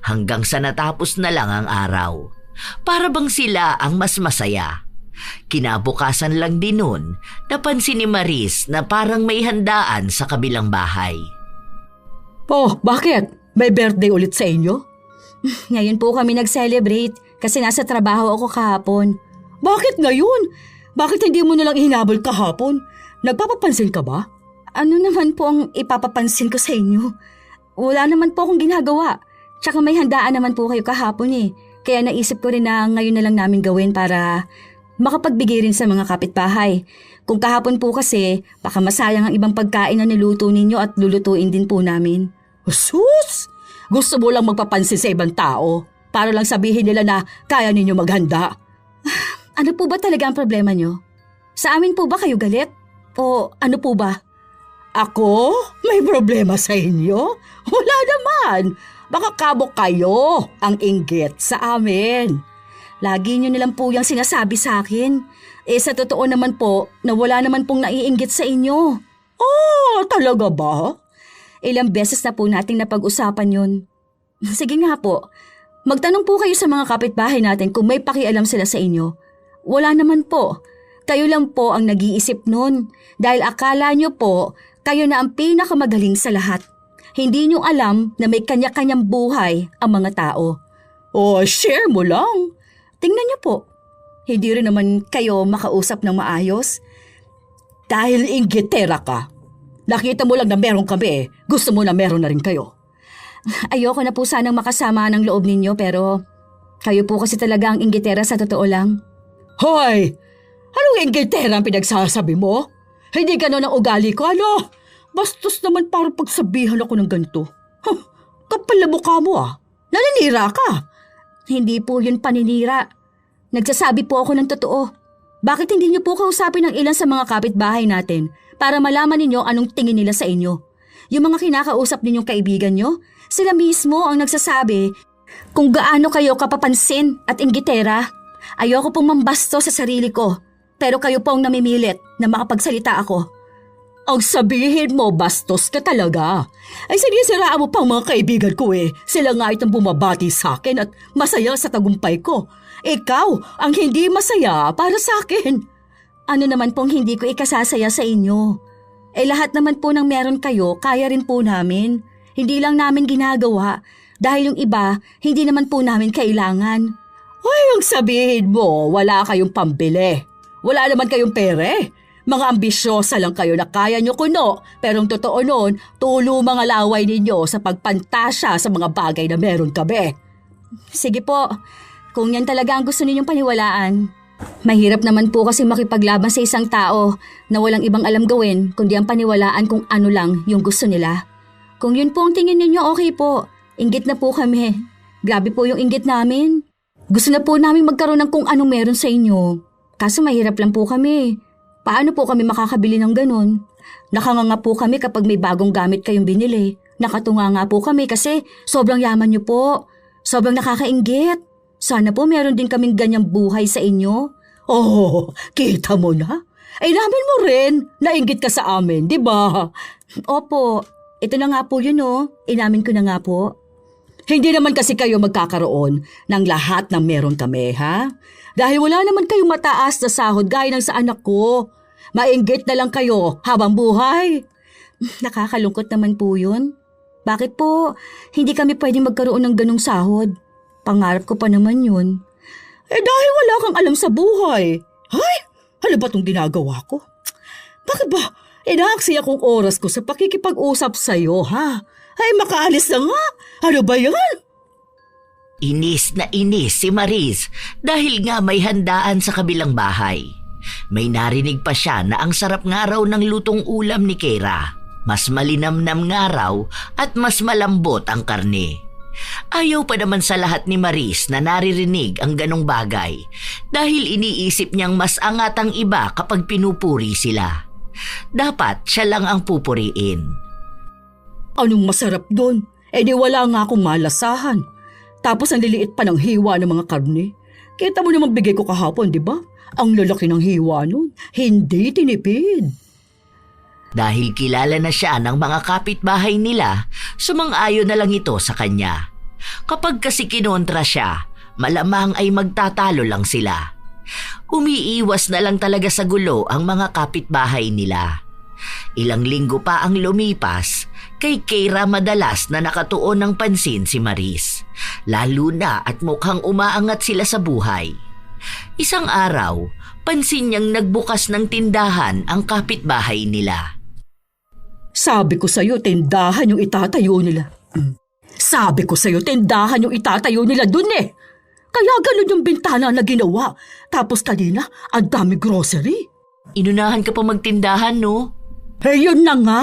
hanggang sa natapos na lang ang araw. Para bang sila ang mas masaya. Kinabukasan lang din nun, napansin ni Maris na parang may handaan sa kabilang bahay. Oh, bakit? May birthday ulit sa inyo? Ngayon po kami nag-celebrate kasi nasa trabaho ako kahapon. Bakit ngayon? Bakit hindi mo nalang hinabol kahapon? Nagpapapansin ka ba? Ano naman po ang ipapapansin ko sa inyo? Wala naman po akong ginagawa. Tsaka may handaan naman po kayo kahapon eh. Kaya naisip ko rin na ngayon na lang namin gawin para makapagbigay rin sa mga kapitbahay. Kung kahapon po kasi, baka masayang ang ibang pagkain na niluto ninyo at lulutuin din po namin. Sus! Gusto mo lang magpapansin sa ibang tao para lang sabihin nila na kaya ninyo maghanda. Ano po ba talaga ang problema nyo? Sa amin po ba kayo galit? O ano po ba? Ako? May problema sa inyo? Wala naman. Baka kabok kayo ang inggit sa amin. Lagi nyo nilang po yung sinasabi sa akin. Sa totoo naman po na wala naman pong naiinggit sa inyo. Oh, talaga ba? Ilang beses na po nating napag-usapan yun. Sige nga po, magtanong po kayo sa mga kapitbahay natin kung may pakialam sila sa inyo. Wala naman po. Kayo lang po ang nag-iisip nun dahil akala nyo po kayo na ang pinakamagaling sa lahat. Hindi nyo alam na may kanya-kanyang buhay ang mga tao. Oh, share mo lang. Tingnan nyo po. Hindi rin naman kayo makausap ng maayos. Dahil inggitera ka. Nakita mo lang na meron kami, gusto mo na meron na rin kayo. Ayoko na po sanang makasama ng loob ninyo pero kayo po kasi talaga ang inggitera sa totoo lang. Hoy! Anong inggitera ang pinagsasabi mo? Hindi gano'n ang ugali ko, ano? Bastos naman parang pagsabihan ako ng ganito. Huh, kapal na mukha mo ah. Naninira ka. Hindi po yun paninira. Nagsasabi po ako ng totoo. Bakit hindi niyo po kausapin ng ilan sa mga kapitbahay natin para malaman ninyo anong tingin nila sa inyo? Yung mga kinakausap ninyong kaibigan nyo, sila mismo ang nagsasabi kung gaano kayo kapapansin at inggitera. Ayoko pong mambasto sa sarili ko, pero kayo po ang namimilit na makapagsalita ako. Ang sabihin mo, bastos ka talaga. Ay sinisiraan mo pang mga kaibigan ko eh. Sila nga itong bumabati sa akin at masaya sa tagumpay ko. Ikaw ang hindi masaya para sa akin. Ano naman pong hindi ko ikasasaya sa inyo? Lahat naman po ng meron kayo, kaya rin po namin. Hindi lang namin ginagawa dahil yung iba, hindi naman po namin kailangan. Ay, ang sabihin mo, wala kayong pambili. Wala naman kayong pere. Mga ambisyosa lang kayo na kaya nyo kuno, pero ang totoo nun, tulo mga laway ninyo sa pagpantasya sa mga bagay na meron kami. Sige po, kung yan talaga ang gusto ninyong paniwalaan. Mahirap naman po kasi makipaglaban sa isang tao na walang ibang alam gawin kundi ang paniwalaan kung ano lang yung gusto nila. Kung yun po ang tingin ninyo, okay po. Inggit na po kami. Grabe po yung inggit namin. Gusto na po namin magkaroon ng kung anong meron sa inyo. Kaso mahirap lang po kami. Paano po kami makakabili ng ganun? Nakanganga po kami kapag may bagong gamit kayong binili. Nakatunga nga po kami kasi sobrang yaman niyo po. Sobrang nakakainggit. Sana po meron din kaming ganyang buhay sa inyo. Oh, kita mo na? Ay namin mo rin. Nainggit ka sa amin, di ba? Opo, ito na nga po yun oh. Inamin ko na nga po. Hindi naman kasi kayo magkakaroon ng lahat ng meron kami, ha? Dahil wala naman kayong mataas na sahod gaya ng sa anak ko. Mainggit na lang kayo habang buhay. Nakakalungkot naman po yun. Bakit po hindi kami pwedeng magkaroon ng ganong sahod? Pangarap ko pa naman yun. Dahil wala kang alam sa buhay. Ay, ano ba itong ginagawa ko? Bakit ba inaaksi akong oras ko sa pakikipag-usap sa'yo, ha? Ay, makaalis na nga. Ano ba yan? Inis na inis si Maris dahil nga may handaan sa kabilang bahay. May narinig pa siya na ang sarap nga raw ng lutong ulam ni Keira. Mas malinamnam nga raw at mas malambot ang karne. Ayaw pa naman sa lahat ni Maris na naririnig ang ganong bagay dahil iniisip niyang mas angat ang iba kapag pinupuri sila. Dapat siya lang ang pupuriin. Anong masarap doon? Di wala nga akong malasahan. Tapos ang liliit pa ng hiwa ng mga karne. Kita mo naman bigay ko kahapon, di ba? Ang lalaki ng hiwa nun. Hindi tinipid. Dahil kilala na siya ng mga kapitbahay nila, sumang-ayon na lang ito sa kanya. Kapag kasi kinontra siya, malamang ay magtatalo lang sila. Umiiwas na lang talaga sa gulo ang mga kapitbahay nila. Ilang linggo pa ang lumipas, kay Keira madalas na nakatuon ng pansin si Maris. Lalo na at mukhang umaangat sila sa buhay. Isang araw, pansin niyang nagbukas ng tindahan ang kapitbahay nila. Sabi ko sa'yo, tindahan yung itatayo nila. Sabi ko sa'yo, tindahan yung itatayo nila dun eh. Kaya ganun yung bintana na ginawa. Tapos kanina, ang dami grocery. Inunahan ka pa magtindahan, no? Eh yun na nga.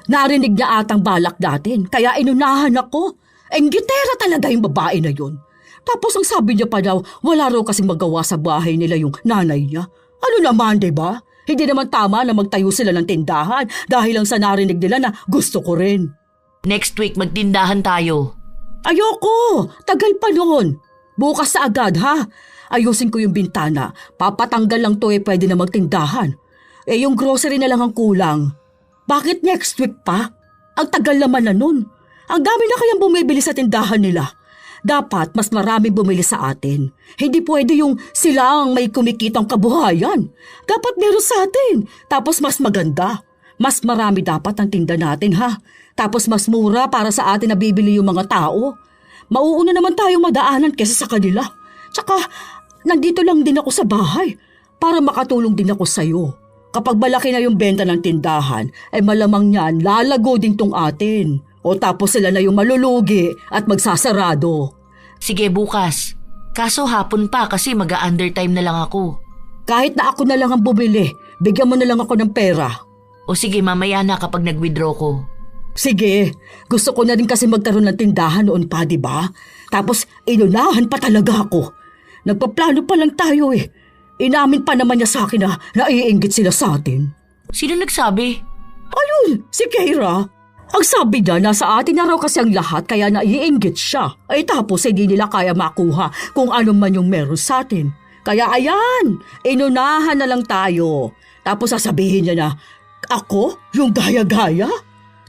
Narinig niya atang balak natin. Kaya inunahan ako. Enggitera talaga yung babae na yun. Tapos ang sabi niya pa daw, wala raw kasing magawa sa bahay nila yung nanay niya. Ano naman, diba? Hindi naman tama na magtayo sila ng tindahan dahil lang sa narinig nila na gusto ko rin. Next week magtindahan tayo. Ayoko! Tagal pa noon. Bukas sa agad, ha? Ayusin ko yung bintana. Papatanggal lang to pwede na magtindahan. Yung grocery na lang ang kulang. Bakit next week pa? Ang tagal naman na nun. Ang dami na kayang bumibili sa tindahan nila. Dapat mas maraming bumili sa atin. Hindi pwede yung sila ang may kumikitang kabuhayan. Dapat meron sa atin. Tapos mas maganda. Mas marami dapat ang tinda natin, ha? Tapos mas mura para sa atin na bibili yung mga tao. Mauuna naman tayong madaanan kesa sa kanila. Tsaka, nandito lang din ako sa bahay para makatulong din ako sa'yo. Kapag malaki na yung benta ng tindahan, ay malamang niyan lalago din tong atin. O tapos sila na yung malulugi at magsasarado. Sige, bukas. Kaso hapon pa kasi mag-undertime na lang ako. Kahit na ako na lang ang bumili, bigyan mo na lang ako ng pera. O sige, mamaya na kapag nag-withdraw ko. Sige, gusto ko na rin kasi magkaroon ng tindahan noon pa, di ba? Tapos inunahan pa talaga ako. Nagpaplano pa lang tayo eh. Inamin pa naman niya sa akin na naiinggit sila sa atin. Sino nagsabi? Ayun, si Keira. Ang sabi niya, nasa atin na raw kasi ang lahat kaya naiinggit siya. Ay tapos hindi nila kaya makuha kung ano man yung meron sa atin. Kaya ayan, inunahan na lang tayo. Tapos sasabihin niya na, ako yung gaya-gaya?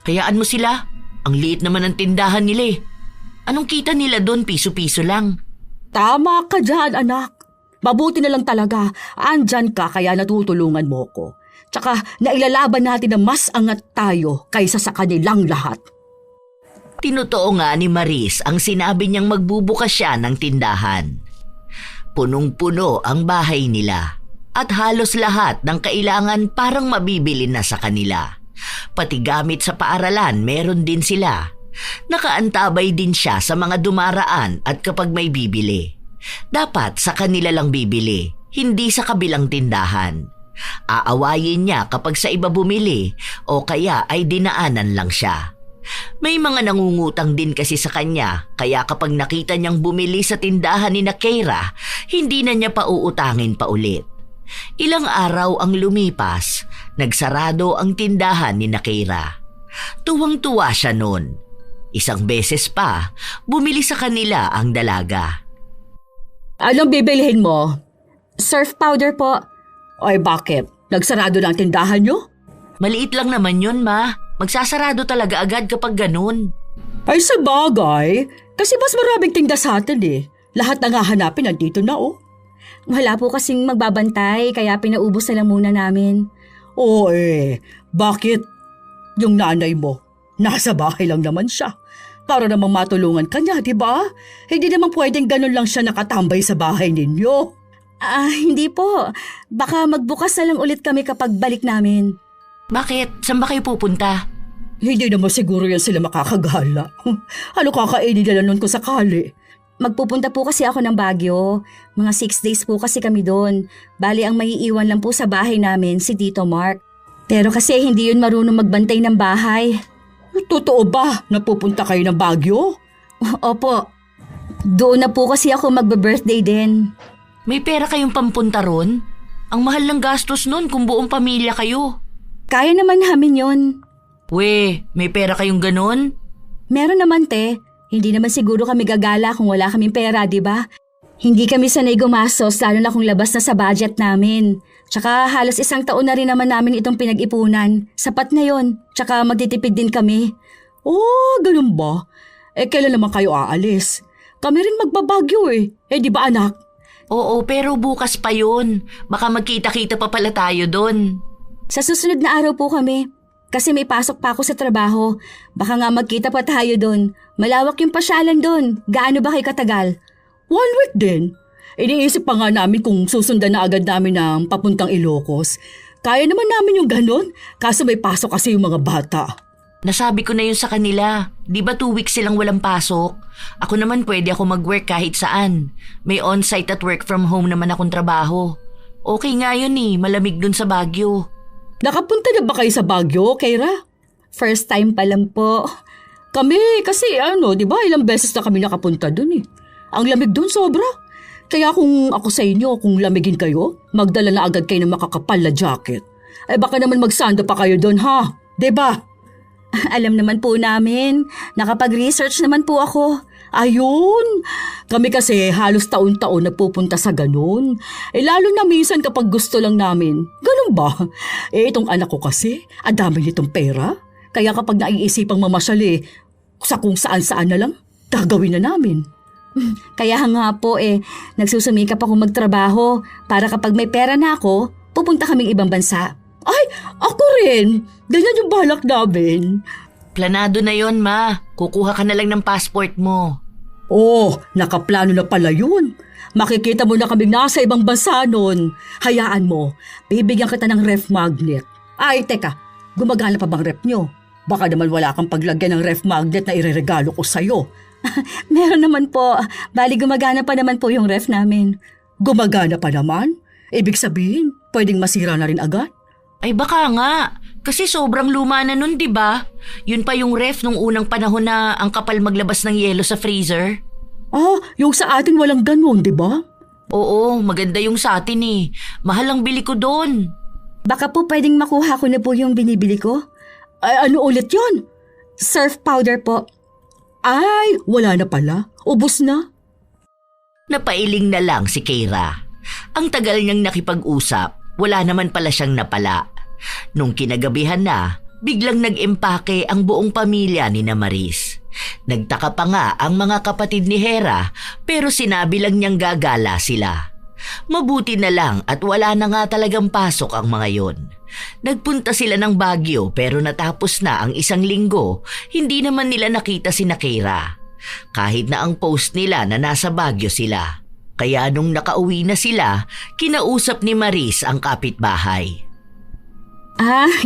Hayaan mo sila. Ang liit naman ng tindahan nila eh. Anong kita nila doon? Piso-piso lang. Tama ka dyan, anak. Mabuti na lang talaga. Andyan ka kaya natutulungan mo ko. Tsaka nailalaban natin na mas angat tayo kaysa sa kanilang lahat. Tinotoo nga ni Maris ang sinabi niyang magbubukas siya ng tindahan. Punong-puno ang bahay nila at halos lahat ng kailangan parang mabibili na sa kanila. Pati gamit sa paaralan meron din sila. Nakaantabay din siya sa mga dumaraan at kapag may bibili. Dapat sa kanila lang bibili, hindi sa kabilang tindahan. Aawayin niya kapag sa iba bumili o kaya ay dinaanan lang siya. May mga nangungutang din kasi sa kanya kaya kapag nakita niyang bumili sa tindahan ni Keira, hindi na niya pauutangin pa ulit. Ilang araw ang lumipas, nagsarado ang tindahan ni Keira. Tuwang-tuwa siya noon. Isang beses pa, bumili sa kanila ang dalaga. Anong bibilihin mo? Surf powder po. Ay bakit? Nagsarado na ang tindahan niyo? Maliit lang naman yun, ma. Magsasarado talaga agad kapag ganun. Ay sa bagay, kasi mas maraming tinda sa atin eh. Lahat na nga hanapin nandito na oh. Wala po kasing magbabantay kaya pinaubos na lang muna namin. Oo bakit? Yung nanay mo, nasa bahay lang naman siya. Para namang matulungan ka niya, di ba? Hindi naman pwedeng ganun lang siya nakatambay sa bahay ninyo. Hindi po. Baka magbukas na lang ulit kami kapag balik namin. Bakit? Saan ba kayo pupunta? Hindi naman siguro yan sila makakagala. Ano kakainin nila nun kung sakali? Magpupunta po kasi ako ng Baguio. Mga 6 days po kasi kami doon. Bali ang maiiwan lang po sa bahay namin si Tito Mark. Pero kasi hindi yun marunong magbantay ng bahay. Totoo ba? Napupunta kayo ng Baguio? Opo. Doon na po kasi ako magbe-birthday din. May pera kayong pampunta ron? Ang mahal ng gastos nun kung buong pamilya kayo. Kaya naman namin yun. We, may pera kayong ganon? Meron naman te. Hindi naman siguro kami gagala kung wala kaming pera, di ba? Hindi kami sanay gumastos lalo na kung labas na sa budget namin. Tsaka halos 1 taon na rin naman namin itong pinag-ipunan. Sapat na yon. Tsaka magtitipid din kami. Oh, ganun ba? Kailan naman kayo aalis? Kami rin magbabagyo eh. Di ba anak? Oo, pero bukas pa yun. Baka magkita-kita pa pala tayo doon. Sa susunod na araw po kami. Kasi may pasok pa ako sa trabaho. Baka nga magkita pa tayo doon. Malawak yung pasyalan doon. Gaano ba kayo katagal? 1 week din. Iniisip pa nga namin kung susundan na agad namin ng papuntang Ilocos. Kaya naman namin yung ganon, kaso may pasok kasi yung mga bata. Nasabi ko na yun sa kanila. Di ba 2 weeks silang walang pasok? Ako naman pwede ako mag-work kahit saan. May on-site at work from home naman akong trabaho. Okay nga yun malamig dun sa Baguio. Nakapunta na ba kayo sa Baguio, Keira? First time pa lang po. Kami, kasi di ba ilang beses na kami nakapunta dun Ang lamig dun sobra. Kaya kung ako sa inyo, kung lamigin kayo, magdala na agad kayo ng makakapal na jacket. Baka naman magsando pa kayo dun ha, 'di ba? Alam naman po namin. Nakapag-research naman po ako. Ayun! Kami kasi halos taon-taon nagpupunta sa ganun. Lalo na minsan kapag gusto lang namin. Ganun ba? Itong anak ko kasi, ang dami nitong pera. Kaya kapag naiisipang mamasyal sa kung saan-saan na lang, gagawin na namin. Kaya nga po nagsusumikap ako magtrabaho para kapag may pera na ako, pupunta kaming ibang bansa. Ay, ako rin! Ganyan yung balak namin. Planado na yon, Ma. Kukuha ka na lang ng passport mo. Oh, nakaplano na pala yun. Makikita mo na kaming nasa ibang bansa nun. Hayaan mo, bibigyan kita ng ref magnet. Ay, teka, gumagana pa bang ref nyo? Baka naman wala kang paglagyan ng ref magnet na ireregalo ko sa'yo. Meron naman po. Bali gumagana pa naman po yung ref namin. Gumagana pa naman? Ibig sabihin, pwedeng masira na rin agad? Ay baka nga. Kasi sobrang luma na nun, di ba? Yun pa yung ref nung unang panahon na ang kapal maglabas ng yelo sa freezer. Yung sa atin walang ganun, di ba? Oo, maganda yung sa atin Mahal ang bili ko doon. Baka po pwedeng makuha ko na po yung binibili ko. Ay, ano ulit yun? Surf powder po. Ay, wala na pala. Ubus na. Napailing na lang si Keira. Ang tagal niyang nakipag-usap, wala naman pala siyang napala. Nung kinagabihan na, biglang nag-empake ang buong pamilya ni Maris. Nagtaka pa nga ang mga kapatid ni Hera pero sinabi lang niyang gagala sila. Mabuti na lang at wala na nga talagang pasok ang mga yon. Nagpunta sila ng Baguio pero natapos na ang 1 linggo, hindi naman nila nakita si Keira. Kahit na ang post nila na nasa Baguio sila. Kaya nung nakauwi na sila, kinausap ni Maris ang kapitbahay.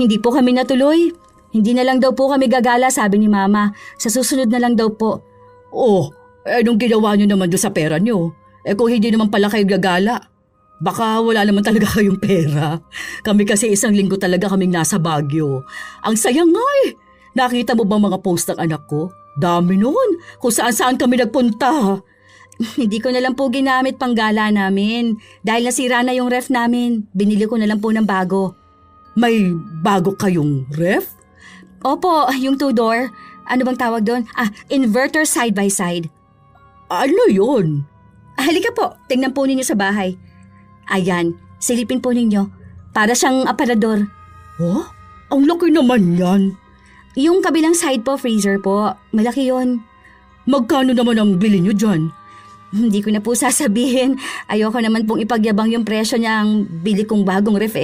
Hindi po kami natuloy. Hindi na lang daw po kami gagala, sabi ni Mama. Sa susunod na lang daw po. Nung ginawa nyo naman doon sa pera nyo? Kung hindi naman pala kayo gagala, baka wala naman talaga kayong pera. Kami kasi 1 linggo talaga kaming nasa Baguio. Ang sayang nga Nakita mo ba mga post ng anak ko? Dami nun, kung saan-saan kami nagpunta. Hindi ko na lang po ginamit pang gala namin. Dahil nasira na yung ref namin, binili ko na lang po ng bago. May bago kayong ref? Opo, yung 2-door. Ano bang tawag doon? Inverter side-by-side. Ano yun? Halika po, tingnan po ninyo sa bahay. Ayan, silipin po ninyo. Para siyang aparador. Ang laki naman yan. Yung kabilang side po, freezer po. Malaki yon. Magkano naman ang bili nyo dyan? Hindi ko na po sasabihin. Ayoko naman pong ipagyabang yung presyo niyang bili kong bagong ref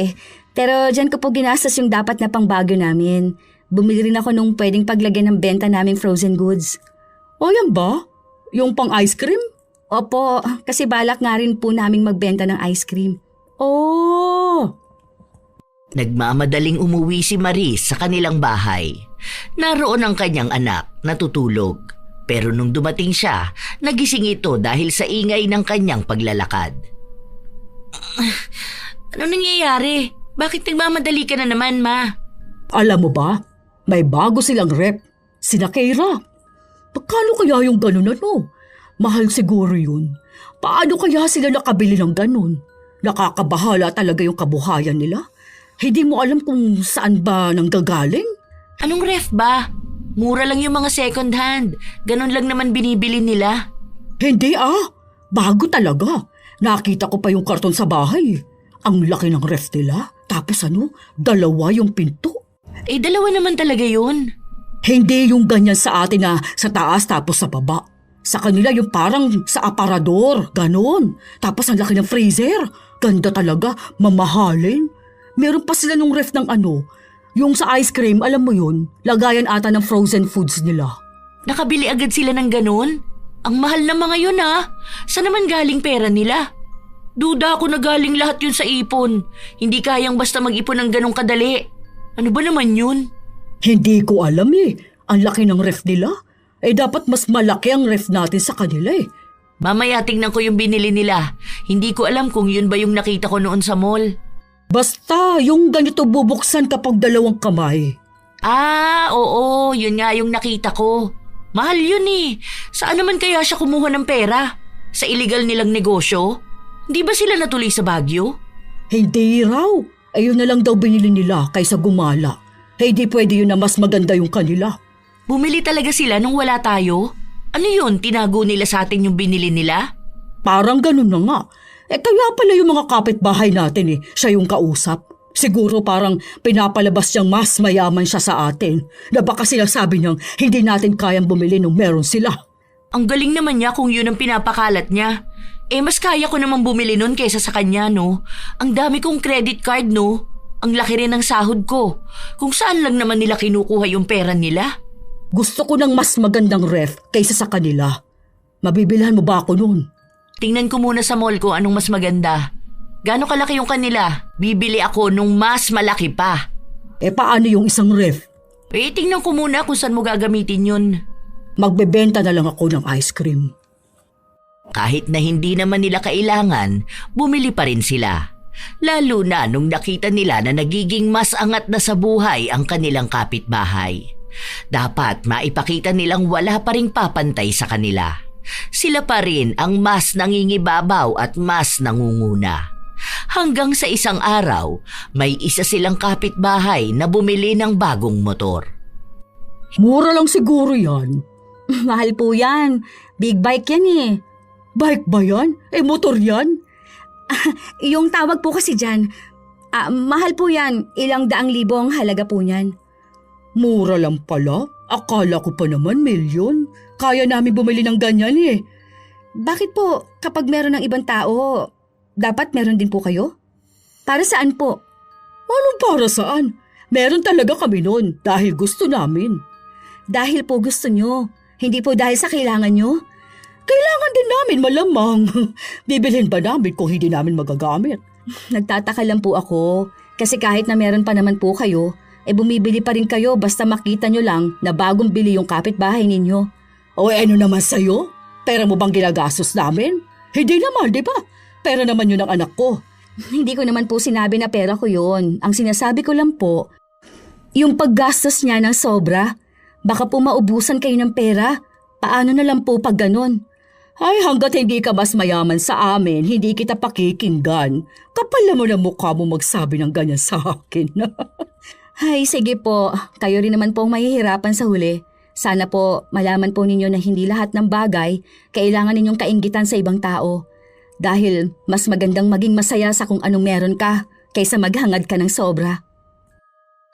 Pero dyan ko po ginastos yung dapat na pang Baguio namin. Bumili rin ako nung pwedeng paglagyan ng benta naming frozen goods. Yan ba? Yung pang ice cream? Opo, kasi balak nga rin po naming magbenta ng ice cream. Nagmamadaling umuwi si Maris sa kanilang bahay. Naroon ang kanyang anak, natutulog. Pero nung dumating siya, nagising ito dahil sa ingay ng kanyang paglalakad. Ano nangyayari? Bakit nagmamadali ka na naman, Ma? Alam mo ba, may bago silang rep. Sina Keira. Pagkano kaya yung ganun Mahal siguro yun. Paano kaya sila nakabili ng ganun? Nakakabahala talaga yung kabuhayan nila. Hindi mo alam kung saan ba nanggagaling? Anong ref ba? Mura lang yung mga second hand. Ganon lang naman binibili nila. Hindi bago talaga. Nakita ko pa yung karton sa bahay. Ang laki ng ref nila. Tapos dalawa yung pinto. Dalawa naman talaga yun. Hindi yung ganyan sa atin na sa taas tapos sa baba. Sa kanila yung parang sa aparador, ganon. Tapos ang laki ng freezer. Ganda talaga, mamahalin. Meron pa sila nung ref ng yung sa ice cream, alam mo yun, lagayan ata ng frozen foods nila. Nakabili agad sila ng ganon? Ang mahal na mga yun Saan naman galing pera nila? Duda ako na galing lahat yun sa ipon. Hindi kayang basta mag-ipon ng ganong kadali. Ano ba naman yun? Hindi ko alam Ang laki ng ref nila. Dapat mas malaki ang ref natin sa kanila Mamaya tingnan ko yung binili nila. Hindi ko alam kung yun ba yung nakita ko noon sa mall. Basta yung ganito bubuksan kapag dalawang kamay. Oo, yun nga yung nakita ko. Mahal yun Saan naman kaya siya kumuha ng pera? Sa illegal nilang negosyo? Hindi ba sila natuloy sa Baguio? Hindi raw. Ayun na lang daw binili nila kaysa gumala. Hindi pwede yun na mas maganda yung kanila. Bumili talaga sila nung wala tayo? Ano yun, tinago nila sa atin yung binili nila? Parang ganun na nga. Kaya pala yung mga kapitbahay natin siya yung kausap. Siguro parang pinapalabas niyang mas mayaman siya sa atin. Na baka sinasabi niyang hindi natin kayang bumili nung meron sila. Ang galing naman niya kung yun ang pinapakalat niya. Mas kaya ko naman bumili nun kaysa sa kanya, no? Ang dami kong credit card, no? Ang laki rin ng sahod ko. Kung saan lang naman nila kinukuha yung pera nila. Gusto ko ng mas magandang ref kaysa sa kanila. Mabibilhan mo ba ako nun? Tingnan ko muna sa mall ko anong mas maganda. Gaano kalaki yung kanila? Bibili ako nung mas malaki pa. Paano yung isang ref? Tingnan ko muna kung saan mo gagamitin yun. Magbebenta na lang ako ng ice cream. Kahit na hindi naman nila kailangan, bumili pa rin sila. Lalo na nung nakita nila na nagiging mas angat na sa buhay ang kanilang kapitbahay. Dapat maipakita nilang wala pa ring papantay sa kanila. Sila pa rin ang mas nangingibabaw at mas nangunguna. Hanggang sa isang araw, may isa silang kapitbahay na bumili ng bagong motor. Mura lang siguro yan. Mahal po yan. Big bike yan Bike ba yan? Motor yan? Yung tawag po kasi dyan, mahal po yan. 200,000 ang halaga po niyan. Mura lang pala? Akala ko pa naman milyon. Kaya namin bumili ng ganyan Bakit po kapag meron ng ibang tao, dapat meron din po kayo? Para saan po? Anong para saan? Meron talaga kami nun dahil gusto namin. Dahil po gusto nyo, hindi po dahil sa kailangan nyo? Kailangan din namin malamang. Bibilhin ba namin kung hindi namin magagamit? Nagtataka lang po ako kasi kahit na meron pa naman po kayo, bumibili pa rin kayo basta makita nyo lang na bagong bili yung kapitbahay ninyo. Ano naman sa'yo? Pera mo bang ginagastos namin? Hindi naman, di ba? Pera naman yun ng anak ko. Hindi ko naman po sinabi na pera ko yun. Ang sinasabi ko lang po, yung paggastos niya ng sobra, baka po maubusan kayo ng pera. Paano na lang po pag ganon? Ay, hanggat hindi ka mas mayaman sa amin, hindi kita pakikinggan. Kapal naman ang mukha mo magsabi ng ganyan sa akin. Ay, sige po. Kayo rin naman pong mahihirapan sa huli. Sana po malaman po ninyo na hindi lahat ng bagay kailangan ninyong kainggitan sa ibang tao. Dahil mas magandang maging masaya sa kung anong meron ka kaysa maghangad ka ng sobra.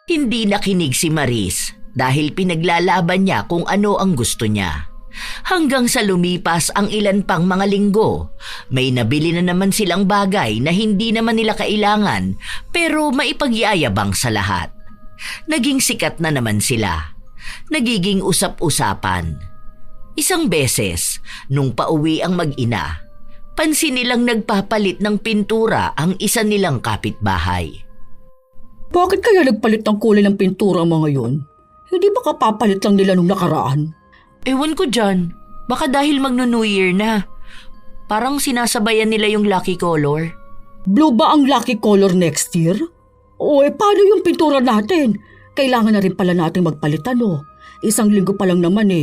Hindi nakinig si Maris dahil pinaglalaban niya kung ano ang gusto niya. Hanggang sa lumipas ang ilan pang mga linggo, may nabili na naman silang bagay na hindi naman nila kailangan pero maipagyayabang sa lahat. Naging sikat na naman sila. Nagiging usap-usapan. Isang beses, nung pauwi ang mag-ina, pansin nilang nagpapalit ng pintura ang isa nilang kapitbahay. Bakit kaya nagpalit ng kulay ng pintura ang mga yun? Hindi ba kapapalit lang nila nung nakaraan? Ewan ko dyan. Baka dahil magno-New Year na. Parang sinasabayan nila yung lucky color. Blue ba ang lucky color next year? Paano yung pintura natin? Kailangan na rin pala natin magpalitan Isang linggo pa lang naman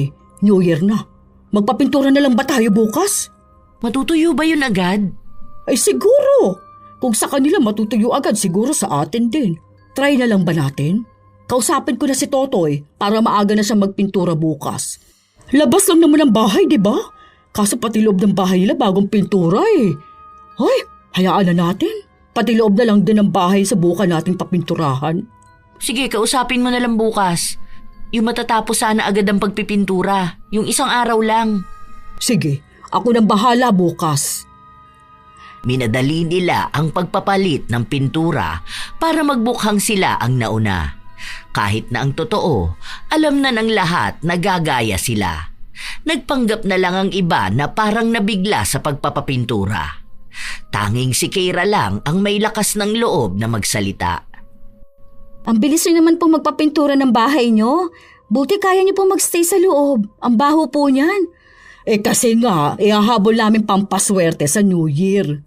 New Year na. Magpapintura na lang ba tayo bukas? Matutuyo ba yun agad? Ay siguro. Kung sa kanila matutuyo agad, siguro sa atin din. Try na lang ba natin? Kausapin ko na si Totoy para maaga na siya magpintura bukas. Labas lang naman ang bahay, di ba? Kaso pati loob ng bahay nila bagong pintura eh. Hoy, hayaan na natin. Pati loob na lang din ng bahay sa buka nating papinturahan. Sige, kausapin mo na lang bukas. Yung matatapos sana agad ang pagpipintura. Yung isang araw lang. Sige, ako nang bahala bukas. Minadali nila ang pagpapalit ng pintura para magbukhang sila ang nauna. Kahit na ang totoo, alam na ng lahat na gagaya sila. Nagpanggap na lang ang iba na parang nabigla sa pagpapapintura. Tanging si Keira lang ang may lakas ng loob na magsalita. Ang bilis rin naman pong magpapintura ng bahay nyo. Buti kaya nyo pong magstay sa loob. Ang baho po niyan. Kasi nga, ihahabol namin pampaswerte sa New Year.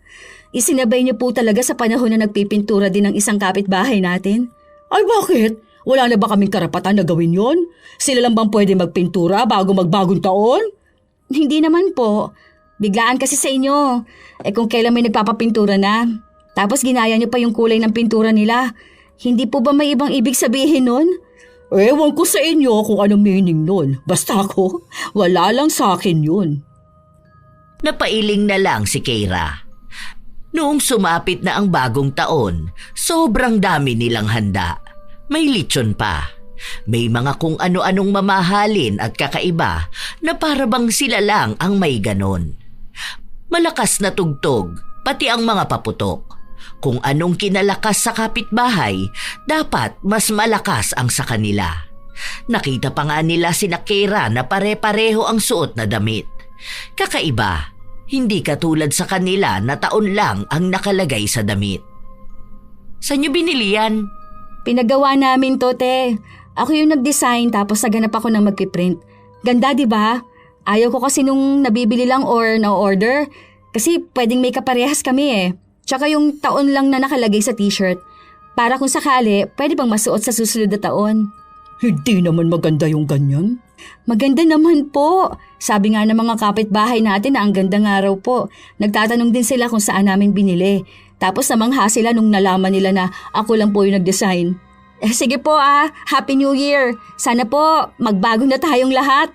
Isinabay nyo po talaga sa panahon na nagpipintura din ng isang kapitbahay natin. Ay bakit? Wala na ba kaming karapatan na gawin yon? Sila lang bang pwede magpintura bago magbagong taon? Hindi naman po. Biglaan kasi sa inyo. Kung kailan may nagpapapintura na. Tapos ginaya nyo pa yung kulay ng pintura nila. Hindi po ba may ibang ibig sabihin nun? Ewan ko sa inyo kung anong meaning nun. Basta ako, wala lang sa akin yun. Napailing na lang si Keira. Noong sumapit na ang bagong taon, sobrang dami nilang handa. May lechon pa. May mga kung ano-anong mamahalin at kakaiba na parabang sila lang ang may ganon. Malakas na tugtog, pati ang mga paputok. Kung anong kinalakas sa kapitbahay, dapat mas malakas ang sa kanila. Nakita pa nga nila sina Keira na pare-pareho ang suot na damit. Kakaiba, hindi katulad sa kanila na taon lang ang nakalagay sa damit. Saan niyo binili yan? Pinagawa namin to, te. Ako yung nag-design tapos naganap ako ng magpiprint. Ganda, di ba? Ayaw ko kasi nung nabibili lang or na-order. Kasi pwedeng may kaparehas kami eh. Tsaka yung taon lang na nakalagay sa t-shirt. Para kung sakali, pwede bang masuot sa susunod na taon. Hindi naman maganda yung ganyan. Maganda naman po. Sabi nga ng mga kapitbahay natin na ang gandang araw po. Nagtatanong din sila kung saan namin binili. Tapos namangha sila nung nalaman nila na ako lang po yung nag-design. Sige po Happy New Year. Sana po magbago na tayong lahat.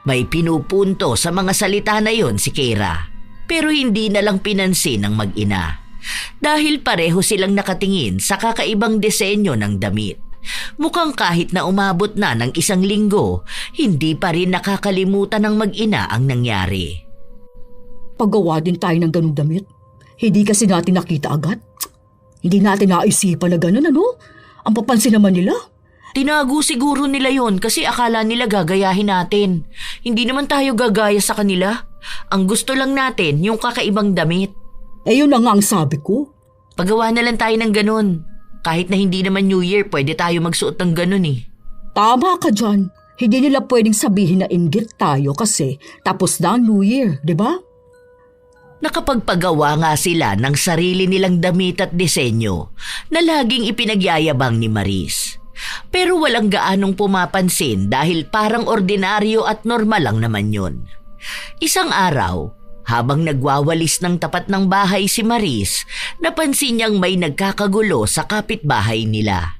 May pinupunto sa mga salita na yon si Keira. Pero hindi na lang pinansin ng mag-ina. Dahil pareho silang nakatingin sa kakaibang disenyo ng damit. Mukhang kahit na umabot na ng 1 linggo, hindi pa rin nakakalimutan ng mag-ina ang nangyari. Paggawa din tayo ng ganung damit. Hindi kasi natin nakita agad. Hindi natin naisipan na ganun, ano? Ang papansin naman nila. Tinago siguro nila yon kasi akala nila gagayahin natin. Hindi naman tayo gagaya sa kanila. Ang gusto lang natin yung kakaibang damit. Yun na nga ang sabi ko. Pagawa na lang tayo ng ganun. Kahit na hindi naman New Year, pwede tayo magsuot ng ganun eh. Tama ka dyan. Hindi nila pwedeng sabihin na inggit tayo kasi tapos na ang New Year, di ba? Nakapagpagawa nga sila ng sarili nilang damit at disenyo na laging ipinagyayabang ni Maris. Pero walang gaanong pumapansin dahil parang ordinaryo at normal lang naman yun. Isang araw, habang nagwawalis ng tapat ng bahay si Maris, napansin niyang may nagkakagulo sa kapitbahay nila.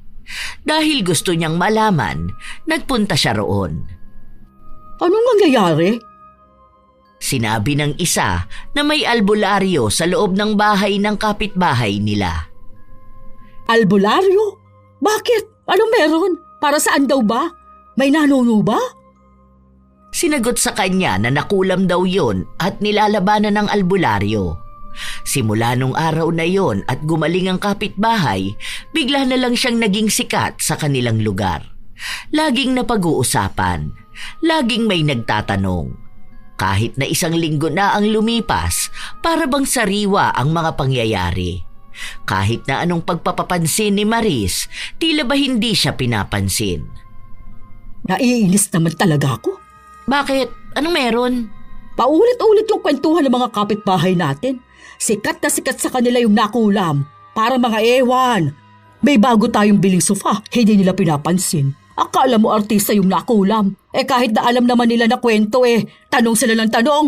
Dahil gusto niyang malaman, nagpunta siya roon. Anong nangyayari? Sinabi ng isa na may albularyo sa loob ng bahay ng kapitbahay nila. Albularyo? Bakit? Anong meron? Para saan daw ba? May nanuno ba? Sinagot sa kanya na nakulam daw yon at nilalabanan ng albularyo. Simula nung araw na yon at gumaling ang kapitbahay, bigla na lang siyang naging sikat sa kanilang lugar. Laging napag-uusapan, laging may nagtatanong. Kahit na 1 linggo na ang lumipas, para bang sariwa ang mga pangyayari. Kahit na anong pagpapapansin ni Maris, tila ba hindi siya pinapansin. Naiinis naman talaga ako. Bakit? Anong meron? Paulit-ulit yung kwentuhan ng mga kapitbahay natin. Sikat na sikat sa kanila yung nakulam. Para mga ewan. May bago tayong biling sofa, hindi nila pinapansin. Akala mo artista yung nakulam. Kahit na alam naman nila na kwento tanong sila ng tanong.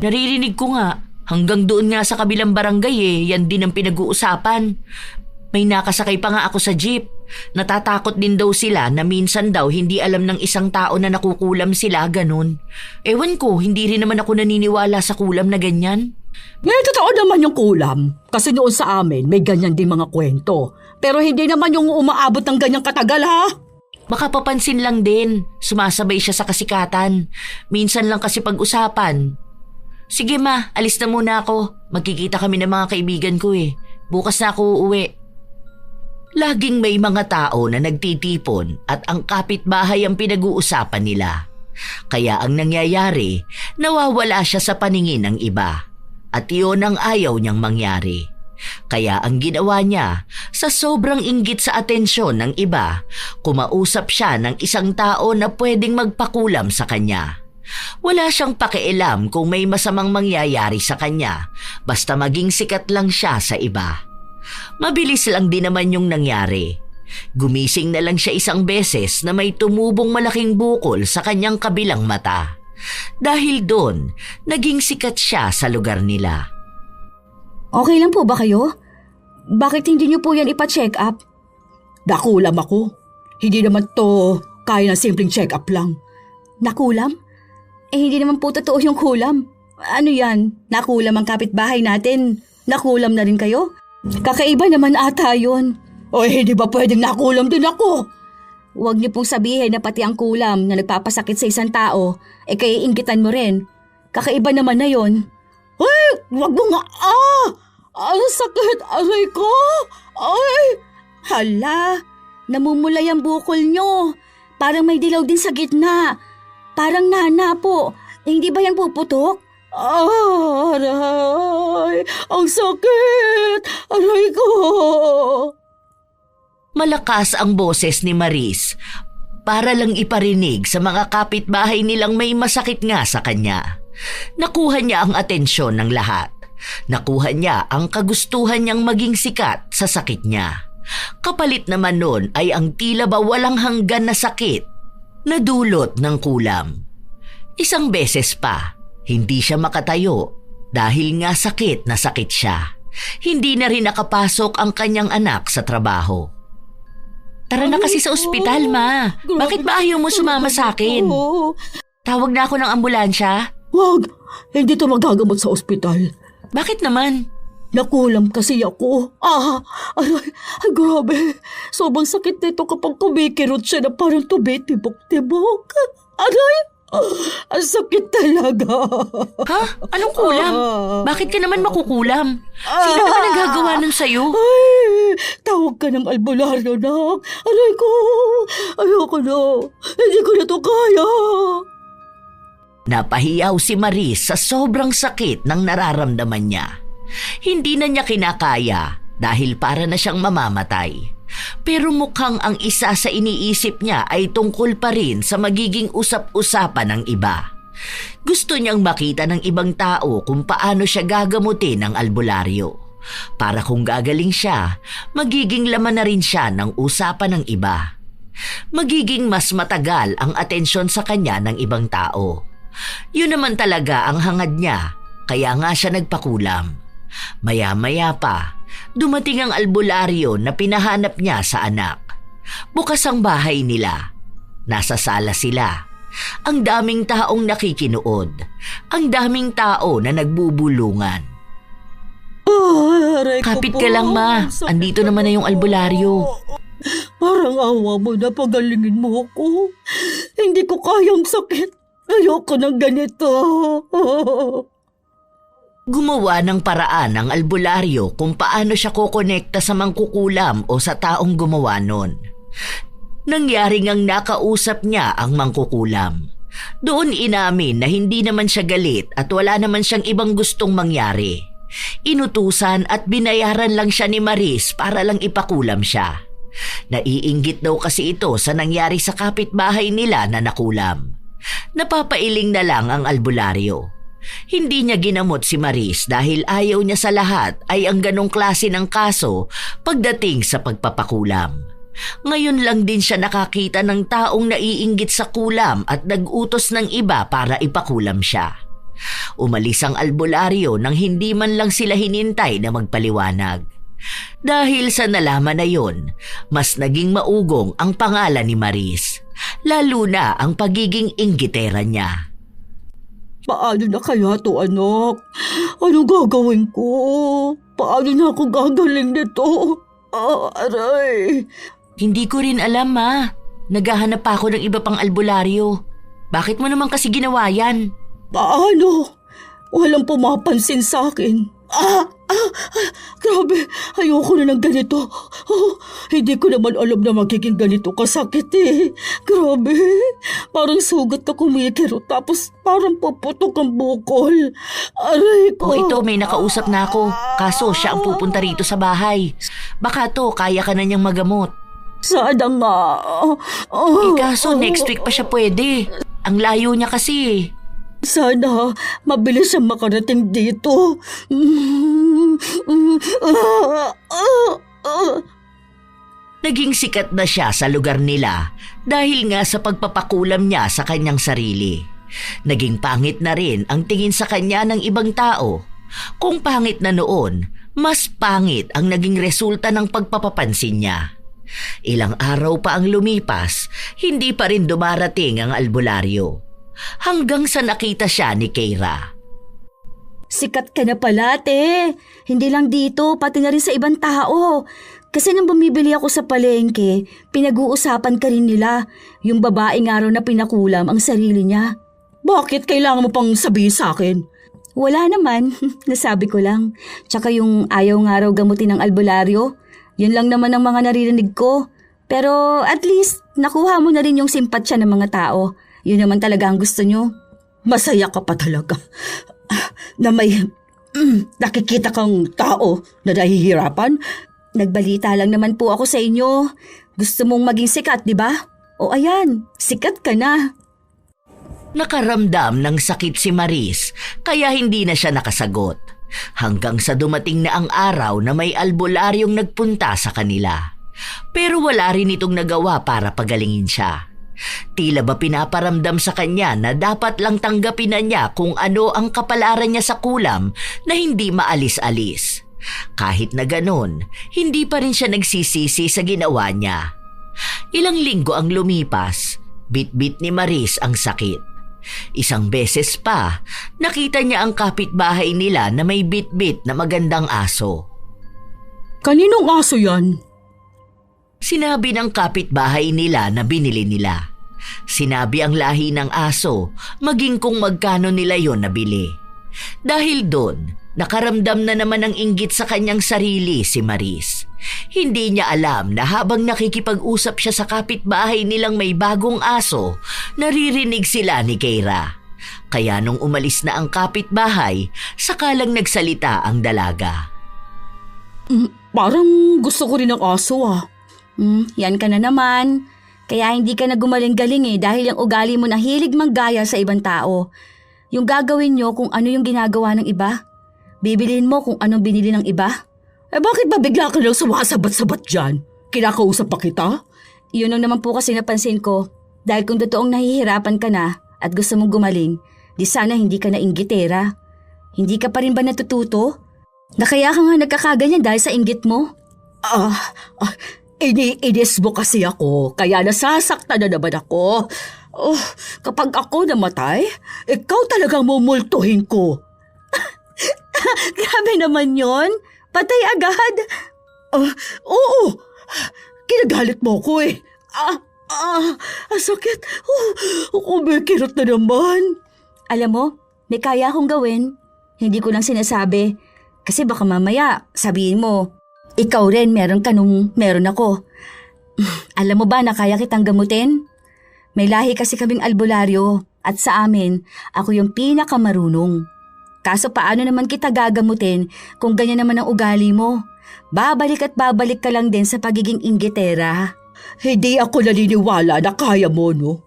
Naririnig ko nga. Hanggang doon nga sa kabilang barangay yan din ang pinag-uusapan. May nakasakay pa nga ako sa jeep. Natatakot din daw sila na minsan daw hindi alam ng isang tao na nakukulam sila, ganun. Ewan ko, hindi rin naman ako naniniwala sa kulam na ganyan. May totoo naman yung kulam. Kasi noon sa amin, may ganyan din mga kwento. Pero hindi naman yung umaabot ng ganyang katagal, ha? Baka papansin lang din. Sumasabay siya sa kasikatan. Minsan lang kasi pag-usapan. Sige ma, alis na muna ako. Magkikita kami ng mga kaibigan ko eh. Bukas na ako uuwi. Laging may mga tao na nagtitipon at ang kapitbahay ang pinag-uusapan nila. Kaya ang nangyayari, nawawala siya sa paningin ng iba. At iyon ang ayaw niyang mangyari. Kaya ang ginawa niya, sa sobrang inggit sa atensyon ng iba, kumausap siya ng isang tao na pwedeng magpakulam sa kanya. Wala siyang pakialam kung may masamang mangyayari sa kanya, basta maging sikat lang siya sa iba. Mabilis lang din naman yung nangyari. Gumising na lang siya isang beses na may tumubong malaking bukol sa kanyang kabilang mata. Dahil doon, naging sikat siya sa lugar nila. Okay lang po ba kayo? Bakit hindi niyo po yan ipa-check up? Nakulam ako. Hindi naman to kaya ng simpleng check-up lang. Nakulam? Hindi naman po totoo yung kulam. Ano yan? Nakulam ang kapitbahay natin. Nakulam na rin kayo? Kakaiba naman ata yun. O hindi ba pwedeng nakulam din ako? Huwag niyo pong sabihin na pati ang kulam na nagpapasakit sa isang tao, kaya inggitan mo rin. Kakaiba naman na yun. Ay, wag mo nga, ang sakit, aray ko. Ay, Hala, namumulay ang bukol nyo. Parang may dilaw din sa gitna. Parang nana po. Hindi ba yan puputok? aray, ang sakit, aray ko. Malakas ang boses ni Maris para lang iparinig sa mga kapitbahay nilang may masakit nga sa kanya. Nakuha niya ang atensyon ng lahat. Nakuha niya ang kagustuhan niyang maging sikat sa sakit niya. Kapalit naman nun ay ang tila ba walang hanggan na sakit na dulot ng kulam. Isang beses pa, hindi siya makatayo dahil nga sakit na sakit siya. Hindi na rin nakapasok ang kanyang anak sa trabaho. Tara na kasi sa ospital, ma. Bakit ba ayaw mo sumama sa akin? Tawag na ako ng ambulansya. Wag, hindi to magagamot sa ospital. Bakit naman? Nakulam kasi ako. Aray, grabe. Sobrang sakit nito kapag kumikirot siya na parang tubitibok-tibok. Aray, ang sakit talaga. Ha? Anong kulam? Bakit ka naman makukulam? Sino naman nagagawa nun sa'yo? Ay, tawag ka ng albularyo na. Aray ko, ayoko na. Hindi ko na to kaya. Napahiyaw si Maris sa sobrang sakit ng nararamdaman niya. Hindi na niya kinakaya dahil para na siyang mamamatay. Pero mukhang ang isa sa iniisip niya ay tungkol pa rin sa magiging usap-usapan ng iba. Gusto niyang makita ng ibang tao kung paano siya gagamutin ng albularyo. Para kung gagaling siya, magiging laman na rin siya ng usapan ng iba. Magiging mas matagal ang atensyon sa kanya ng ibang tao. Yun naman talaga ang hangad niya, kaya nga siya nagpakulam. Maya-maya pa, dumating ang albularyo na pinahanap niya sa anak. Bukas ang bahay nila. Nasa sala sila. Ang daming taong nakikinood. Ang daming tao na nagbubulungan. Aray ko Kapit po. ka lang, ma. Sakit Andito naman na yung albularyo. Parang awa mo na pagalingin mo ako. Hindi ko kayang sakit. Ayoko ng ganito. Gumawa ng paraan ang albularyo kung paano siya kokonekta sa mangkukulam o sa taong gumawa nun. Nangyari ngang nakausap niya ang mangkukulam. Doon inamin na hindi naman siya galit at wala naman siyang ibang gustong mangyari. Inutusan at binayaran lang siya ni Maris para lang ipakulam siya. Naiinggit daw kasi ito sa nangyari sa kapitbahay nila na nakulam. Napapailing na lang ang albularyo. Hindi niya ginamot si Maris dahil ayaw niya sa lahat ay ang ganong klase ng kaso pagdating sa pagpapakulam. Ngayon lang din siya nakakita ng taong naiinggit sa kulam at nag-utos ng iba para ipakulam siya. Umalis ang albularyo nang hindi man lang sila hinintay na magpaliwanag. Dahil sa nalaman na yon, mas naging maugong ang pangalan ni Maris, lalo na ang pagiging inggitera niya. Paano na kaya to, anak? Anong gagawin ko? Paano na ako gagaling nito? Aray! Hindi ko rin alam, Ma. Naghahanap pa ako ng iba pang albularyo. Bakit mo naman kasi ginawa yan? Paano? Walang pumapansin sa akin. Grabe, ayoko na ng ganito. Hindi ko naman alam na magiging ganito kasakit eh. Grabe, parang sugat na kumikiro tapos parang paputok ang bukol. Aray ko. O ito, may nakausap na ako. Kaso siya ang pupunta rito sa bahay. Baka to, kaya ka na niyang magamot. Sana nga. Kaso next week pa siya pwede. Ang layo niya kasi. Sana mabilis siyang makarating dito. Naging sikat na siya sa lugar nila dahil nga sa pagpapakulam niya sa kanyang sarili. Naging pangit na rin ang tingin sa kanya ng ibang tao. Kung pangit na noon, mas pangit ang naging resulta ng pagpapapansin niya. Ilang araw pa ang lumipas, hindi pa rin dumarating ang albularyo. Hanggang sa nakita siya ni Keira. Sikat ka na pala, te. Hindi lang dito, pati na rin sa ibang tao. Kasi nang bumibili ako sa palengke, pinag-uusapan ka rin nila. Yung babae nga raw na pinakulam ang sarili niya. Bakit kailangan mo pang sabihin sa akin? Wala naman, nasabi ko lang. Tsaka yung ayaw nga raw gamutin ng albularyo, yun lang naman ang mga naririnig ko. Pero at least, nakuha mo na rin yung simpatsya ng mga tao. Yun naman talaga ang gusto nyo. Masaya ka pa talaga na may nakikita kang tao na nahihirapan. Nagbalita lang naman po ako sa inyo. Gusto mong maging sikat, di ba? O ayan, sikat ka na. Nakaramdam ng sakit si Maris kaya hindi na siya nakasagot. Hanggang sa dumating na ang araw na may albularyong nagpunta sa kanila. Pero wala rin itong nagawa para pagalingin siya. Tila ba pinaparamdam sa kanya na dapat lang tanggapin na niya kung ano ang kapalaran niya sa kulam na hindi maalis-alis. Kahit na ganon, hindi pa rin siya nagsisisi sa ginawa niya. Ilang linggo ang lumipas, bit-bit ni Maris ang sakit. Isang beses pa, nakita niya ang kapitbahay nila na may bit-bit na magandang aso. Kaninong aso yan? Sinabi ng kapitbahay nila na binili nila. Sinabi ang lahi ng aso, maging kung magkano nila yon nabili. Dahil doon, nakaramdam na naman ng inggit sa kanyang sarili si Maris. Hindi niya alam na habang nakikipag-usap siya sa kapitbahay nilang may bagong aso, naririnig sila ni Keira. Kaya nung umalis na ang kapitbahay, saka lang nagsalita ang dalaga. Parang gusto ko rin ng aso ah. Yan ka na naman. Kaya hindi ka na gumaling-galing dahil yung ugali mo na hilig manggaya sa ibang tao. Yung gagawin nyo kung ano yung ginagawa ng iba. Bibilhin mo kung anong binili ng iba. Bakit ba bigla ka lang sumasabat-sabat dyan? Kinakausap pa kita? Yun lang naman po kasi napansin ko. Dahil kung totoong nahihirapan ka na at gusto mong gumaling, di sana hindi ka na inggitera. Hindi ka pa rin ba natututo? Na kaya ka nga nagkakaganyan dahil sa inggit mo? Iniinis mo kasi ako, kaya nasasaktan na naman ako. Kapag ako namatay, ikaw talagang mumultuhin ko. Grabe naman yon. Patay agad. Oo, kinagalit mo ko eh. Ang sakit. Kumikirot na naman. Alam mo, may kaya akong gawin. Hindi ko lang sinasabi. Kasi baka mamaya sabihin mo, ikaw rin meron ka nung meron ako. Alam mo ba na kaya kitang gamutin? May lahi kasi kaming albularyo at sa amin, ako yung pinakamarunong. Kaso paano naman kita gagamutin kung ganyan naman ang ugali mo? Babalik at babalik ka lang din sa pagiging inggitera. Hindi ako naniniwala na kaya mo, no?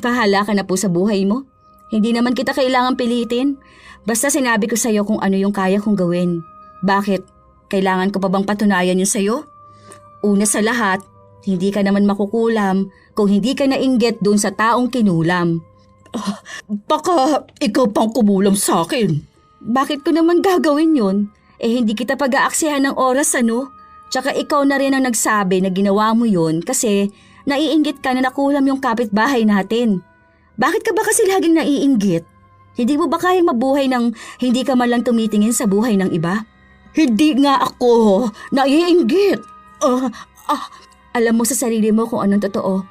Bahala ka na po sa buhay mo. Hindi naman kita kailangan pilitin. Basta sinabi ko sa'yo kung ano yung kaya kong gawin. Bakit? Kailangan ko pa bang patunayan yun sa'yo? Una sa lahat, hindi ka naman makukulam kung hindi ka nainggit dun sa taong kinulam. Baka ikaw pang kumulam sa akin. Bakit ko naman gagawin yun? Hindi kita pag-aaksihan ng oras ano? Tsaka ikaw na rin ang nagsabi na ginawa mo yun kasi naiinggit ka na nakulam yung kapitbahay natin. Bakit ka ba kasi laging naiinggit? Hindi mo ba kayang mabuhay nang hindi ka man lang tumitingin sa buhay ng iba? Hindi nga ako naiinggit. Alam mo sa sarili mo kung anong totoo.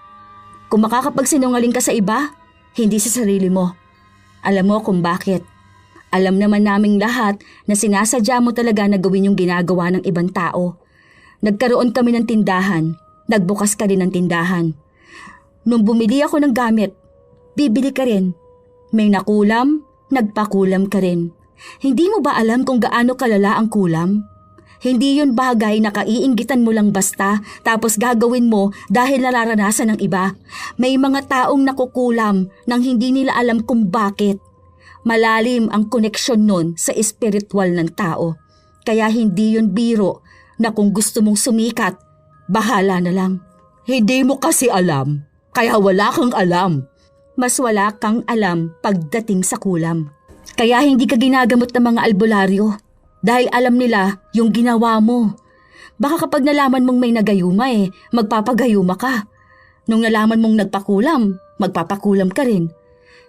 Kung makakapagsinungaling ka sa iba, hindi sa sarili mo. Alam mo kung bakit. Alam naman naming lahat na sinasadya mo talaga na gawin yung ginagawa ng ibang tao. Nagkaroon kami ng tindahan. Nagbukas ka rin ng tindahan. Nung bumili ako ng gamit, bibili ka rin. May nakulam, nagpakulam ka rin. Hindi mo ba alam kung gaano kalala ang kulam? Hindi yun bagay na kaiinggitan mo lang basta tapos gagawin mo dahil nararanasan ng iba. May mga taong nakukulam nang hindi nila alam kung bakit. Malalim ang koneksyon nun sa espiritual ng tao. Kaya hindi yun biro na kung gusto mong sumikat, bahala na lang. Hindi mo kasi alam, kaya wala kang alam. Mas wala kang alam pagdating sa kulam. Kaya hindi ka ginagamot ng mga albularyo dahil alam nila yung ginawa mo. Baka kapag nalaman mong may nagayuma magpapagayuma ka. Nung nalaman mong nagpakulam, magpapakulam ka rin.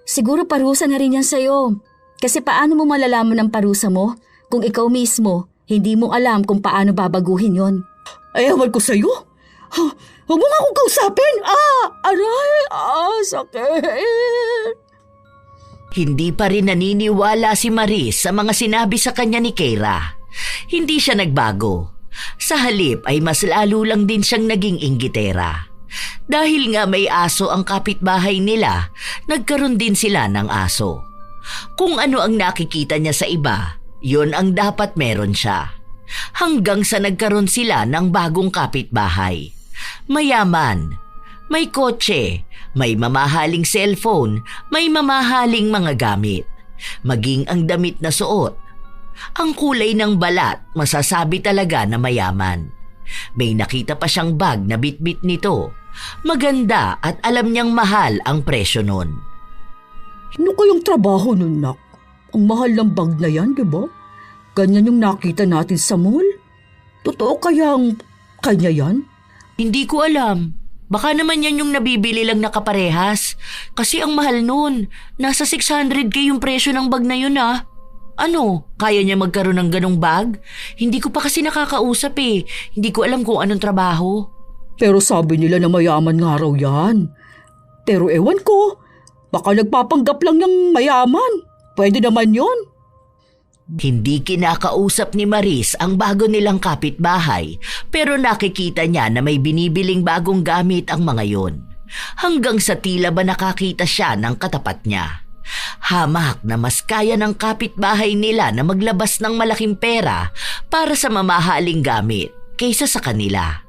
Siguro parusa na rin yan sa'yo. Kasi paano mo malalaman ang parusa mo kung ikaw mismo hindi mo alam kung paano babaguhin yon? Ewan ko sa'yo. Huwag mo nga akong kausapin. Aray, sakit. Hindi pa rin naniniwala si Maris sa mga sinabi sa kanya ni Keira. Hindi siya nagbago. Sa halip ay mas lalo lang din siyang naging inggitera. Dahil nga may aso ang kapitbahay nila, nagkaroon din sila ng aso. Kung ano ang nakikita niya sa iba, yun ang dapat meron siya. Hanggang sa nagkaroon sila ng bagong kapitbahay. Mayaman, may kotse, may mamahaling cellphone, may mamahaling mga gamit, maging ang damit na suot. Ang kulay ng balat, masasabi talaga na mayaman. May nakita pa siyang bag na bitbit nito. Maganda at alam niyang mahal ang presyo nun. Ano kayong trabaho nun, nak? Ang mahal ng bag na yan, di ba? Ganyan yung nakita natin sa mall. Totoo kayang kanya yan? Hindi ko alam. Baka naman yan yung nabibili lang na kaparehas. Kasi ang mahal nun. Nasa 600k yung presyo ng bag na yun Ano? Kaya niya magkaroon ng ganong bag? Hindi ko pa kasi nakakausap Hindi ko alam kung anong trabaho. Pero sabi nila na mayaman nga raw yan. Pero ewan ko. Baka nagpapanggap lang ng mayaman. Pwede naman yon. Hindi kinakausap ni Maris ang bago nilang kapitbahay pero nakikita niya na may binibiling bagong gamit ang mga yon. Hanggang sa tila ba nakakita siya ng katapat niya. Hamak na mas kaya ng kapitbahay nila na maglabas ng malaking pera para sa mamahaling gamit kaysa sa kanila.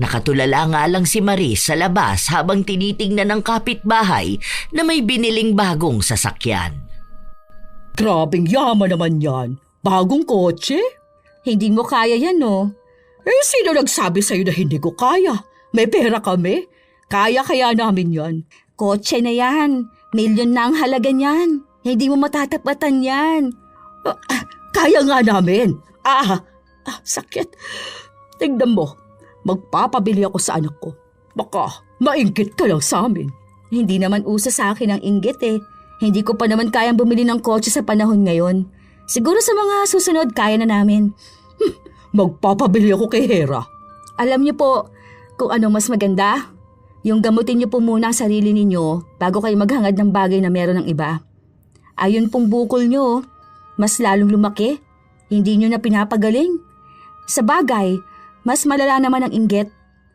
Nakatulala nga lang si Maris sa labas habang tinitingnan ng kapitbahay na may biniling bagong sasakyan. Grabing yaman naman yan. Bagong kotse? Hindi mo kaya yan, no? Sino nagsabi sa'yo na hindi ko kaya? May pera kami. Kaya namin yan. Kotse na yan. Milyon na ang halaga niyan. Hindi mo matatapatan yan. Kaya nga namin. Sakit. Tignan mo. Magpapabili ako sa anak ko. Baka maingit ka lang sa amin. Hindi naman uso sa akin ang inggit Hindi ko pa naman kayang bumili ng kotse sa panahon ngayon. Siguro sa mga susunod kaya na namin. Magpapabili ako kay Hera. Alam niyo po kung ano mas maganda? Yung gamutin niyo po muna ang sarili ninyo bago kayo maghangad ng bagay na meron ng iba. Ayun pong bukol niyo, mas lalong lumaki. Hindi niyo na pinapagaling. Sa bagay, mas malala naman ang inggit.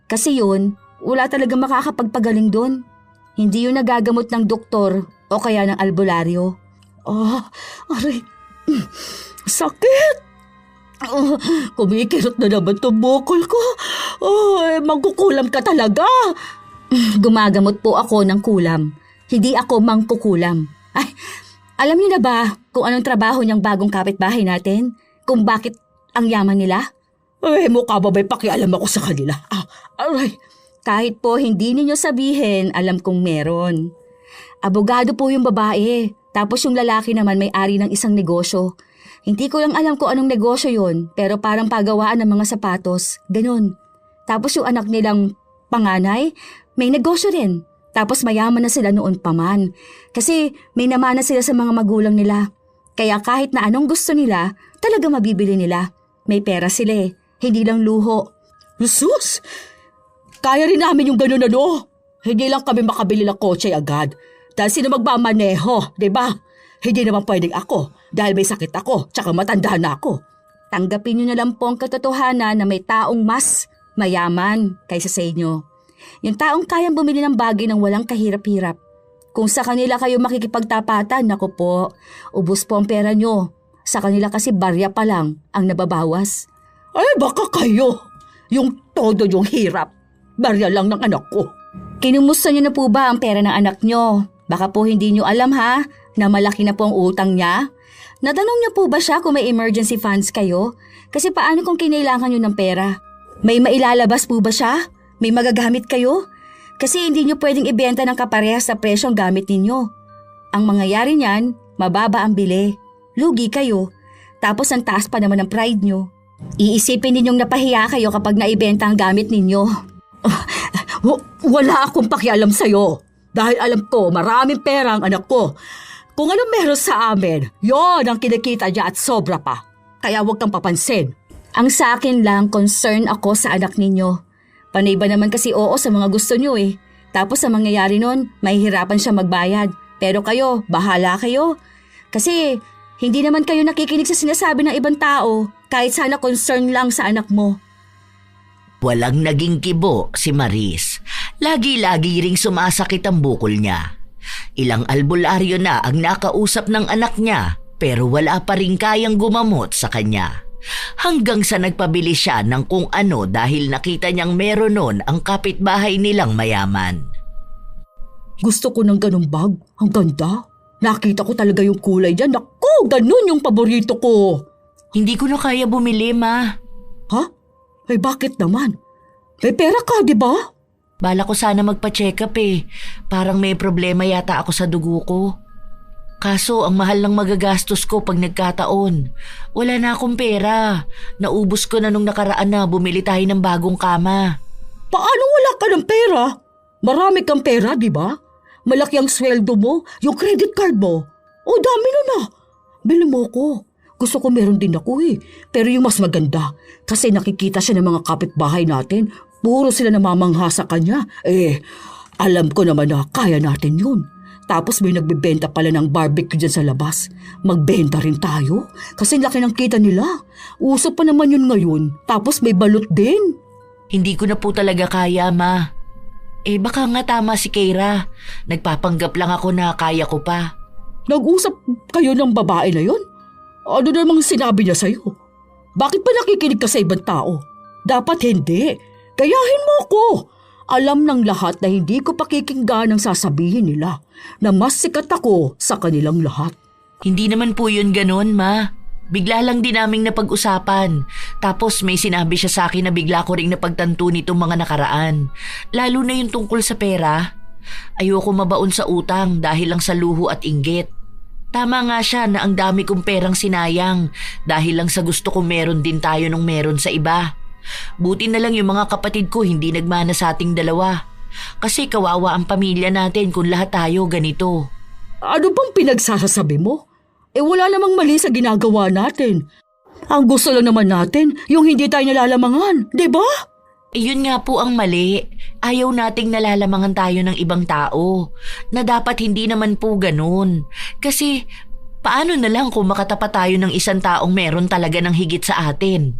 Kasi yun, wala talagang makakapagpagaling doon. Hindi yun nagagamot ng doktor o kaya ng albularyo. Aray, sakit. Kumikirot na naman itong bukol ko. Magkukulam ka talaga. Gumagamot po ako ng kulam. Hindi ako mangkukulam. Ay, alam niyo na ba kung anong trabaho niyang bagong kapitbahay natin? Kung bakit ang yaman nila? Mukha ba may pakialam ako sa kanila? Aray. Kahit po hindi ninyo sabihin, alam kong meron. Abogado po yung babae, tapos yung lalaki naman may-ari ng isang negosyo. Hindi ko lang alam kung anong negosyo yun, pero parang pagawaan ng mga sapatos. Ganun. Tapos yung anak nilang panganay, may negosyo rin. Tapos mayaman na sila noon pa man. Kasi may namana sila sa mga magulang nila. Kaya kahit na anong gusto nila, talaga mabibili nila. May pera sila eh. Hindi lang luho. Jesus! Kaya rin namin yung ganun Hindi lang kami makabili ng kotse agad. Dahil sino magmamaneho, di ba? Hindi naman pwedeng ako dahil may sakit ako tsaka matanda na ako. Tanggapin nyo na lang po ang katotohanan na may taong mas mayaman kaysa sa inyo. Yung taong kayang bumili ng bagay ng walang kahirap-hirap. Kung sa kanila kayo makikipagtapatan, naku po, ubos po ang pera nyo. Sa kanila kasi barya pa lang ang nababawas. Ay baka kayo, yung todo yung hirap. Barya lang ng anak ko. Kinumusta nyo na po ba ang pera ng anak nyo? Baka po hindi nyo alam ha, na malaki na po ang utang niya. Natanong niyo po ba siya kung may emergency funds kayo? Kasi paano kung kinailangan nyo ng pera? May mailalabas po ba siya? May magagamit kayo? Kasi hindi nyo pwedeng ibenta ng kaparehas sa presyo ang gamit ninyo. Ang mangyayari niyan, mababa ang bili. Lugi kayo. Tapos ang taas pa naman ang pride nyo. Iisipin ninyong napahiya kayo kapag naibenta ang gamit ninyo. Wala akong pakialam sa'yo. Dahil alam ko maraming pera ang anak ko. Kung anong meron sa amin, yon ang kinikita niya at sobra pa. Kaya huwag kang papansin. Ang sa akin lang, concern ako sa anak ninyo. Panay ba naman kasi oo sa mga gusto nyo eh. Tapos sa mangyayari nun, mahihirapan siya magbayad. Pero kayo, bahala kayo. Kasi hindi naman kayo nakikinig sa sinasabi ng ibang tao. Kahit sana concern lang sa anak mo. Walang naging kibo si Maris. Lagi-lagi ring sumasakit ang bukol niya. Ilang albularyo na ang nakausap ng anak niya pero wala pa rin kayang gumamot sa kanya. Hanggang sa nagpabili siya ng kung ano dahil nakita niyang meron nun ang kapitbahay nilang mayaman. Gusto ko ng ganung bag. Ang ganda. Nakita ko talaga yung kulay dyan. Naku, ganun yung paborito ko. Hindi ko na kaya bumili, Ma. Ha? Ay bakit naman? May pera ka, di ba? Bala ko sana magpa-check up eh. Parang may problema yata ako sa dugo ko. Kaso ang mahal ng magagastos ko pag nagkataon. Wala na akong pera. Naubos ko na nung nakaraan na bumili tayo ng bagong kama. Paano wala ka ng pera? Marami kang pera, di ba? Malaki ang sweldo mo, yung credit card mo. O dami na. Bili mo ko. Gusto ko meron din ako eh. Pero yung mas maganda, kasi nakikita siya ng mga kapitbahay natin. Puro sila namamangha sa kanya. Alam ko naman na kaya natin yun. Tapos may nagbibenta pala ng barbecue dyan sa labas. Magbenta rin tayo. Kasi laki ng kita nila. Uso pa naman yun ngayon. Tapos may balot din. Hindi ko na po talaga kaya, Ma. Baka nga tama si Keira. Nagpapanggap lang ako na kaya ko pa. Nag-usap kayo ng babae na yun? Ano namang sinabi niya sa'yo? Bakit pa nakikinig ka sa ibang tao? Dapat hindi. Gayahin mo ako. Alam ng lahat na hindi ko pakikinggan ang sasabihin nila na mas sikat ako sa kanilang lahat. Hindi naman po yun ganon, Ma. Bigla lang din naming napag-usapan. Tapos may sinabi siya sa akin na bigla ko ring napagtanto nitong mga nakaraan. Lalo na yung tungkol sa pera. Ayoko mabaon sa utang dahil lang sa luho at inggit. Tama nga siya na ang dami kong perang sinayang dahil lang sa gusto kong meron din tayo nung meron sa iba. Buti na lang yung mga kapatid ko hindi nagmana sa ating dalawa. Kasi kawawa ang pamilya natin kung lahat tayo ganito. Ano bang pinagsasabi mo? Wala namang mali sa ginagawa natin. Ang gusto lang naman natin, yung hindi tayo nalalamangan, di ba? Yun nga po ang mali. Ayaw nating nalalamangan tayo ng ibang tao. Na dapat hindi naman po ganun. Kasi paano na lang kung makatapat tayo ng isang taong meron talaga ng higit sa atin?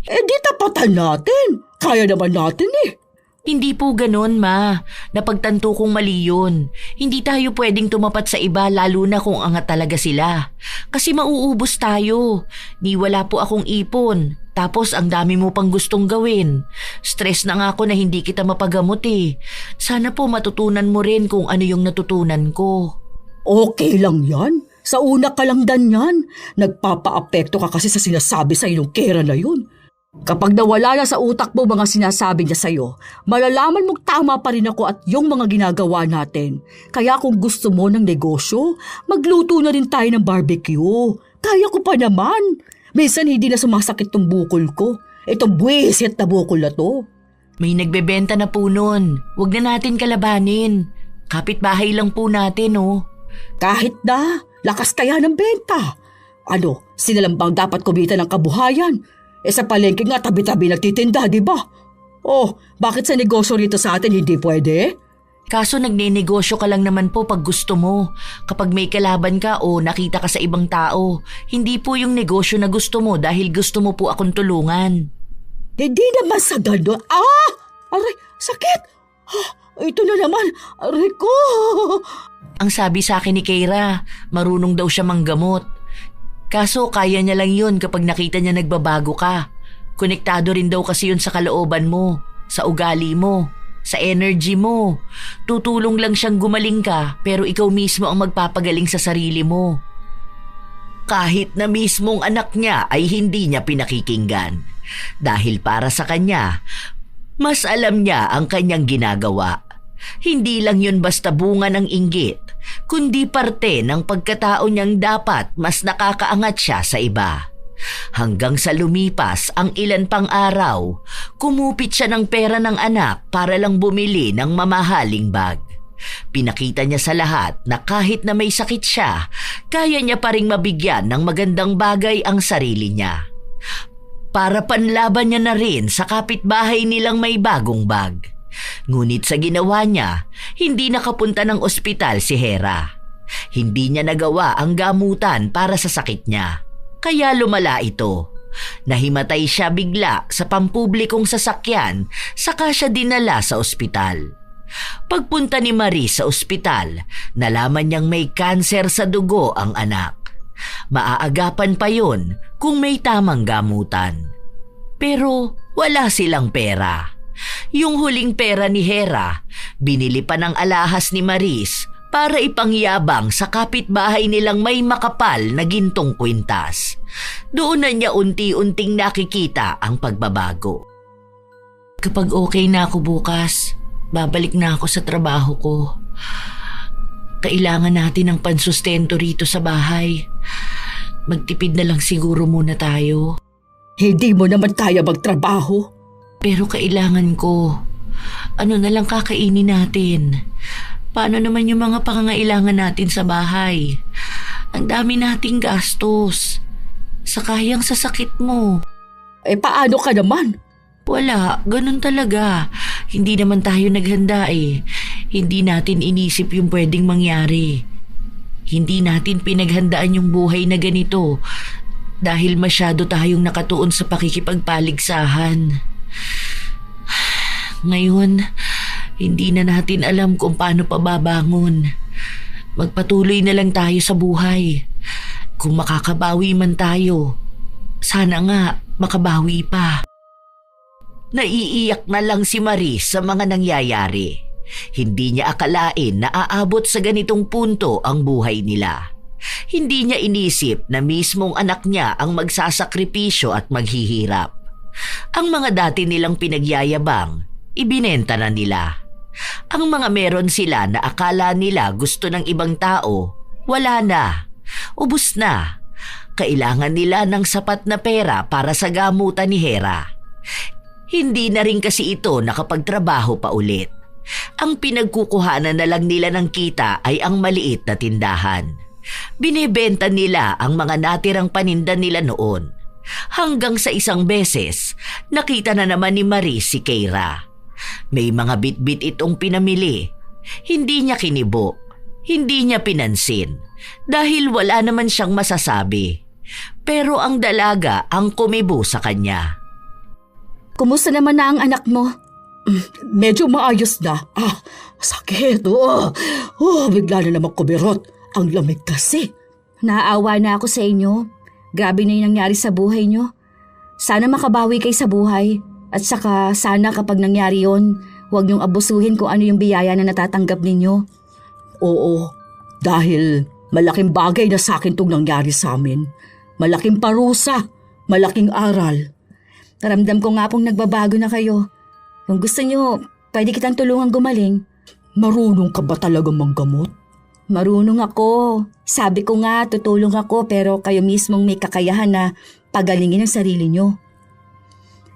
Di tapatan natin. Kaya naman natin eh. Hindi po ganun, Ma. Napagtanto kong mali yun. Hindi tayo pwedeng tumapat sa iba lalo na kung angat talaga sila. Kasi mauubos tayo. Ni wala po akong ipon. Tapos ang dami mo pang gustong gawin. Stress na nga ako na hindi kita mapagamot eh. Sana po matutunan mo rin kung ano yung natutunan ko. Okay lang yan. Sa una ka lang dan yan. Nagpapa-apekto ka kasi sa sinasabi sa ng Keira na yun. Kapag nawala na sa utak mo mga sinasabi niya sa'yo, malalaman mong tama pa rin ako at yung mga ginagawa natin. Kaya kung gusto mo ng negosyo, magluto na rin tayo ng barbecue. Kaya ko pa naman. Minsan hindi na sumasakit tong bukol ko. Itong buwisit na bukol na to. May nagbebenta na po nun. Huwag na natin kalabanin. Kapitbahay lang po natin, oh. Kahit na, lakas kaya ng benta. Ano, sila lang bang dapat kumita ng kabuhayan? Sa palengke nga tabi-tabi nagtitinda, di ba? Oh, bakit sa negosyo rito sa atin hindi pwede? Kaso nagnenegosyo ka lang naman po pag gusto mo. Kapag may kalaban ka o nakita ka sa ibang tao, hindi po yung negosyo na gusto mo dahil gusto mo po akong tulungan. Hindi naman sa gano'n. Aray, sakit! Ito na naman, aray ko! Ang sabi sa akin ni Keira, marunong daw siya manggamot. Kaso kaya niya lang yun kapag nakita niya nagbabago ka. Konektado rin daw kasi yun sa kalooban mo, sa ugali mo, sa energy mo. Tutulong lang siyang gumaling ka pero ikaw mismo ang magpapagaling sa sarili mo. Kahit na mismong anak niya ay hindi niya pinakikinggan. Dahil para sa kanya, mas alam niya ang kanyang ginagawa. Hindi lang yun basta bunga ng inggit, kundi parte ng pagkatao niyang dapat mas nakakaangat siya sa iba. Hanggang sa lumipas ang ilan pang araw, kumupit siya ng pera ng anak para lang bumili ng mamahaling bag. Pinakita niya sa lahat na kahit na may sakit siya, kaya niya pa ring mabigyan ng magandang bagay ang sarili niya. Para panlaban niya na rin sa kapitbahay nilang may bagong bag. Ngunit sa ginawa niya, hindi nakapunta ng ospital si Hera. Hindi niya nagawa ang gamutan para sa sakit niya. Kaya lumala ito. Nahimatay siya bigla sa pampublikong sasakyan, saka siya dinala sa ospital. Pagpunta ni Marie sa ospital, nalaman niyang may kanser sa dugo ang anak. Maaagapan pa yon kung may tamang gamutan. Pero wala silang pera. Yung huling pera ni Hera, binili pa ng alahas ni Maris para ipangyabang sa kapitbahay nilang may makapal na gintong kwintas. Doon na niya unti-unting nakikita ang pagbabago. Kapag okay na ako bukas, babalik na ako sa trabaho ko. Kailangan natin ng pansustento rito sa bahay. Magtipid na lang siguro muna tayo. Hindi mo naman kaya magtrabaho. Pero kailangan ko. Ano na lang kakainin natin? Paano naman yung mga pangangailangan natin sa bahay? Ang dami nating gastos. Sakayang sa sakit mo. Paano ka naman? Wala, ganun talaga. Hindi naman tayo naghanda eh. Hindi natin inisip yung pwedeng mangyari. Hindi natin pinaghandaan yung buhay na ganito dahil masyado tayong nakatuon sa pakikipagpaligsahan. Ngayon, hindi na natin alam kung paano pa babangon. Magpatuloy na lang tayo sa buhay. Kung makakabawi man tayo, sana nga makabawi pa. Naiiyak na lang si Marie sa mga nangyayari. Hindi niya akalain na aabot sa ganitong punto ang buhay nila. Hindi niya inisip na mismong anak niya ang magsasakripisyo at maghihirap. Ang mga dati nilang pinagyayabang, ibinenta na nila. Ang mga meron sila na akala nila gusto ng ibang tao, wala na. Ubus na. Kailangan nila ng sapat na pera para sa gamutan ni Hera. Hindi na rin kasi ito nakapagtrabaho pa ulit. Ang pinagkukuhanan na lang nila ng kita ay ang maliit na tindahan. Binebenta nila ang mga natirang paninda nila noon. Hanggang sa isang beses, nakita na naman ni Marie si Keira. May mga bitbit itong pinamili. Hindi niya kinibo. Hindi niya pinansin. Dahil wala naman siyang masasabi. Pero ang dalaga ang kumibo sa kanya. Kumusta naman na ang anak mo? Medyo maayos na. Sakit. Bigla na naman kumirot. Ang lamig kasi. Naaawa na ako sa inyo. Grabe na yung nangyari sa buhay nyo. Sana makabawi kayo sa buhay. At saka sana kapag nangyari yon, huwag niyong abusuhin kung ano yung biyaya na natatanggap ninyo. Oo, dahil malaking bagay na sa akin itong nangyari sa amin. Malaking parusa, malaking aral. Naramdam ko nga pong nagbabago na kayo. Kung gusto nyo, pwede kitang tulungan gumaling. Marunong ka ba talagang manggamot? Marunong ako. Sabi ko nga, tutulong ako pero kayo mismong may kakayahan na pagalingin ang sarili nyo.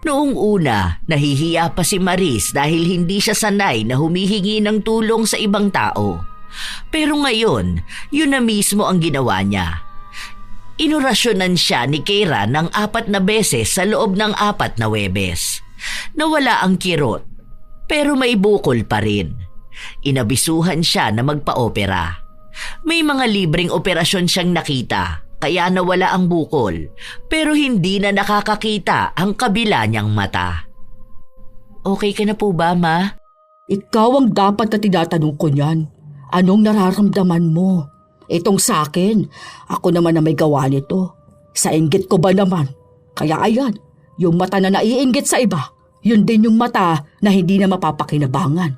Noong una, nahihiya pa si Maris dahil hindi siya sanay na humihingi ng tulong sa ibang tao. Pero ngayon, yun na mismo ang ginawa niya. Inorasyonan siya ni Keira ng 4 na beses sa loob ng 4 na Huwebes. Nawala ang kirot, pero may bukol pa rin. Inabisuhan siya na magpa-opera. May mga libreng operasyon siyang nakita, kaya nawala ang bukol, pero hindi na nakakakita ang kabila niyang mata. Okay ka na po ba, Ma? Ikaw ang dapat na tinatanong ko niyan. Anong nararamdaman mo? Itong sa akin, ako naman na may gawa nito. Sa inggit ko ba naman? Kaya ayan, yung mata na naiinggit sa iba, yun din yung mata na hindi na mapapakinabangan.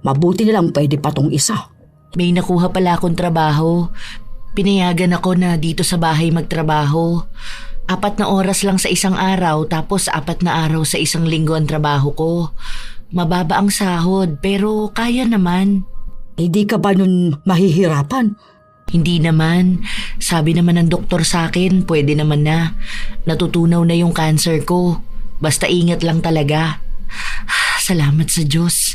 Mabuti na lang pwede pa tong isa. May nakuha pala akong trabaho. Pinayagan ako na dito sa bahay magtrabaho. 4 na oras lang sa isang araw, tapos 4 na araw sa isang linggo ang trabaho ko. Mababa ang sahod, pero kaya naman. Hindi ka ba nun mahihirapan? Hindi naman. Sabi naman ng doktor sa akin, pwede naman na. Natutunaw na yung cancer ko. Basta ingat lang talaga. Salamat sa Diyos.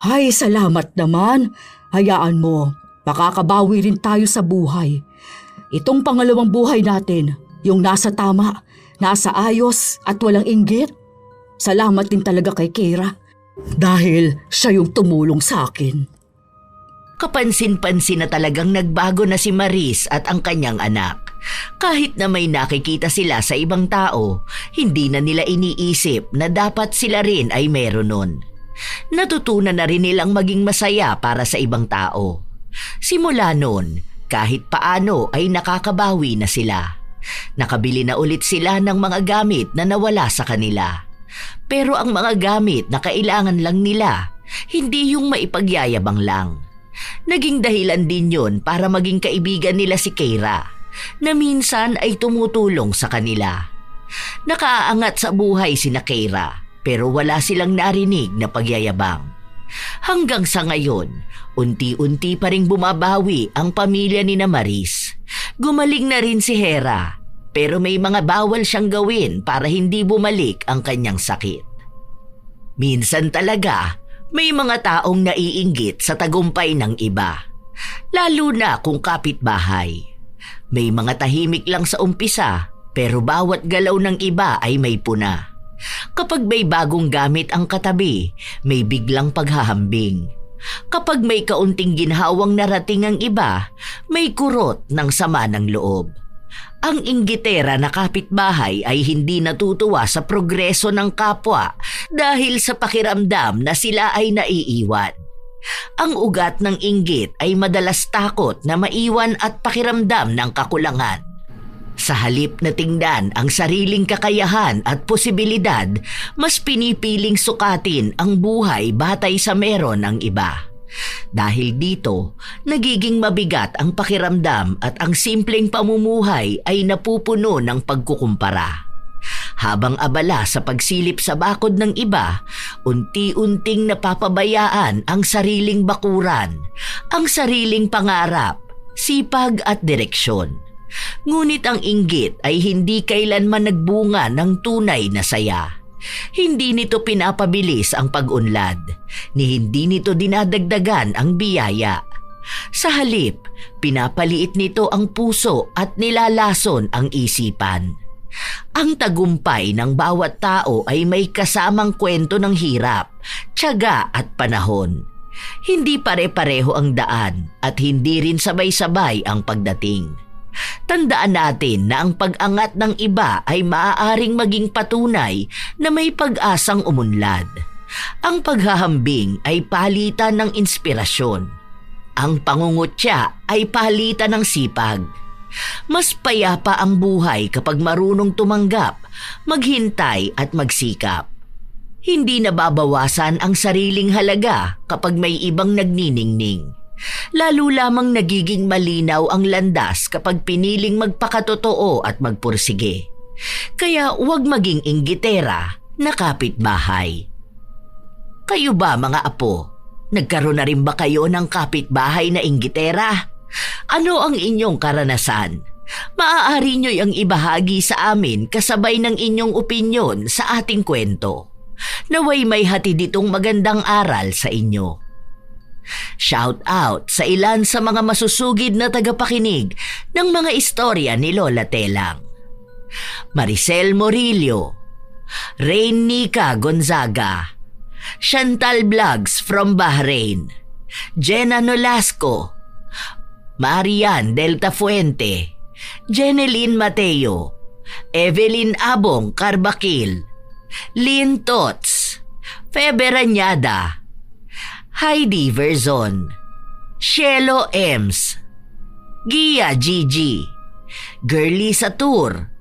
Ay, salamat naman. Hayaan mo, makakabawi rin tayo sa buhay. Itong pangalawang buhay natin, yung nasa tama, nasa ayos at walang inggit. Salamat din talaga kay Keira. Dahil siya yung tumulong sa akin. Kapansin-pansin na talagang nagbago na si Maris at ang kanyang anak. Kahit na may nakikita sila sa ibang tao, hindi na nila iniisip na dapat sila rin ay meron nun. Natutunan na rin nilang maging masaya para sa ibang tao. Simula nun, kahit paano ay nakakabawi na sila. Nakabili na ulit sila ng mga gamit na nawala sa kanila. Pero ang mga gamit na kailangan lang nila, hindi yung maipagyayabang lang. Naging dahilan din yun para maging kaibigan nila si Keira, na minsan ay tumutulong sa kanila. Nakaaangat sa buhay sina Keira, pero wala silang narinig na pagyayabang. Hanggang sa ngayon, unti-unti pa ring bumabawi ang pamilya ni na Maris. Gumaling na rin si Hera, pero may mga bawal siyang gawin para hindi bumalik ang kanyang sakit. Minsan talaga, may mga taong naiinggit sa tagumpay ng iba, lalo na kung kapitbahay. May mga tahimik lang sa umpisa, pero bawat galaw ng iba ay may puna. Kapag may bagong gamit ang katabi, may biglang paghahambing. Kapag may kaunting ginhawang narating ang iba, may kurot ng sama ng loob. Ang inggitera na kapitbahay ay hindi natutuwa sa progreso ng kapwa dahil sa pakiramdam na sila ay naiiwan. Ang ugat ng inggit ay madalas takot na maiwan at pakiramdam ng kakulangan. Sa halip na tingnan ang sariling kakayahan at posibilidad, mas pinipiling sukatin ang buhay batay sa meron ng iba. Dahil dito, nagiging mabigat ang pakiramdam at ang simpleng pamumuhay ay napupuno ng pagkukumpara. Habang abala sa pagsilip sa bakod ng iba, unti-unting napapabayaan ang sariling bakuran, ang sariling pangarap, sipag at direksyon. Ngunit ang inggit ay hindi kailanman nagbunga ng tunay na saya. Hindi nito pinapabilis ang pag-unlad, ni hindi nito dinadagdagan ang biyaya. Sa halip, pinapaliit nito ang puso at nilalason ang isipan. Ang tagumpay ng bawat tao ay may kasamang kwento ng hirap, tiyaga at panahon. Hindi pare-pareho ang daan at hindi rin sabay-sabay ang pagdating. Tandaan natin na ang pag-angat ng iba ay maaaring maging patunay na may pag-asang umunlad. Ang paghahambing ay palitan ng inspirasyon. Ang pangungutya ay palitan ng sipag. Mas payapa ang buhay kapag marunong tumanggap, maghintay at magsikap. Hindi nababawasan ang sariling halaga kapag may ibang nagniningning. Lalo lamang nagiging malinaw ang landas kapag piniling magpakatotoo at magpursige. Kaya huwag maging inggitera na kapitbahay. Kayo ba mga apo? Nagkaroon na rin ba kayo ng kapitbahay na inggitera? Ano ang inyong karanasan? Maaari nyo'y ang ibahagi sa amin kasabay ng inyong opinyon sa ating kwento. Naway may hatid itong magandang aral sa inyo. Shout out sa ilan sa mga masusugid na tagapakinig ng mga istorya ni Lola Telang. Maricel Morillo, Rain Nika Gonzaga, Chantal Vlogs from Bahrain, Jenna Nolasco, Marian Delta Fuente, Jeneline Mateo, Evelyn Abong Carbakil, Lynn Tots, Febe Ranyada, Heidi Verzon, Shelo Ems, Gia Gigi, Girly Satur,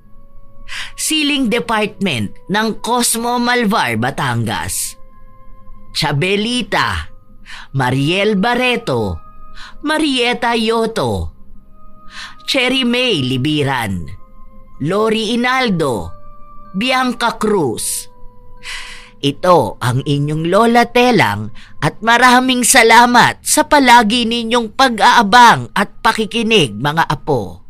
Siling Department ng Cosmo Malvar, Batangas, Chabelita, Mariel Barreto, Marieta Yoto, Cherry May Libiran, Lori Inaldo, Bianca Cruz. Ito ang inyong Lola Telang at maraming salamat sa palagi ninyong pag-aabang at pakikinig, mga apo.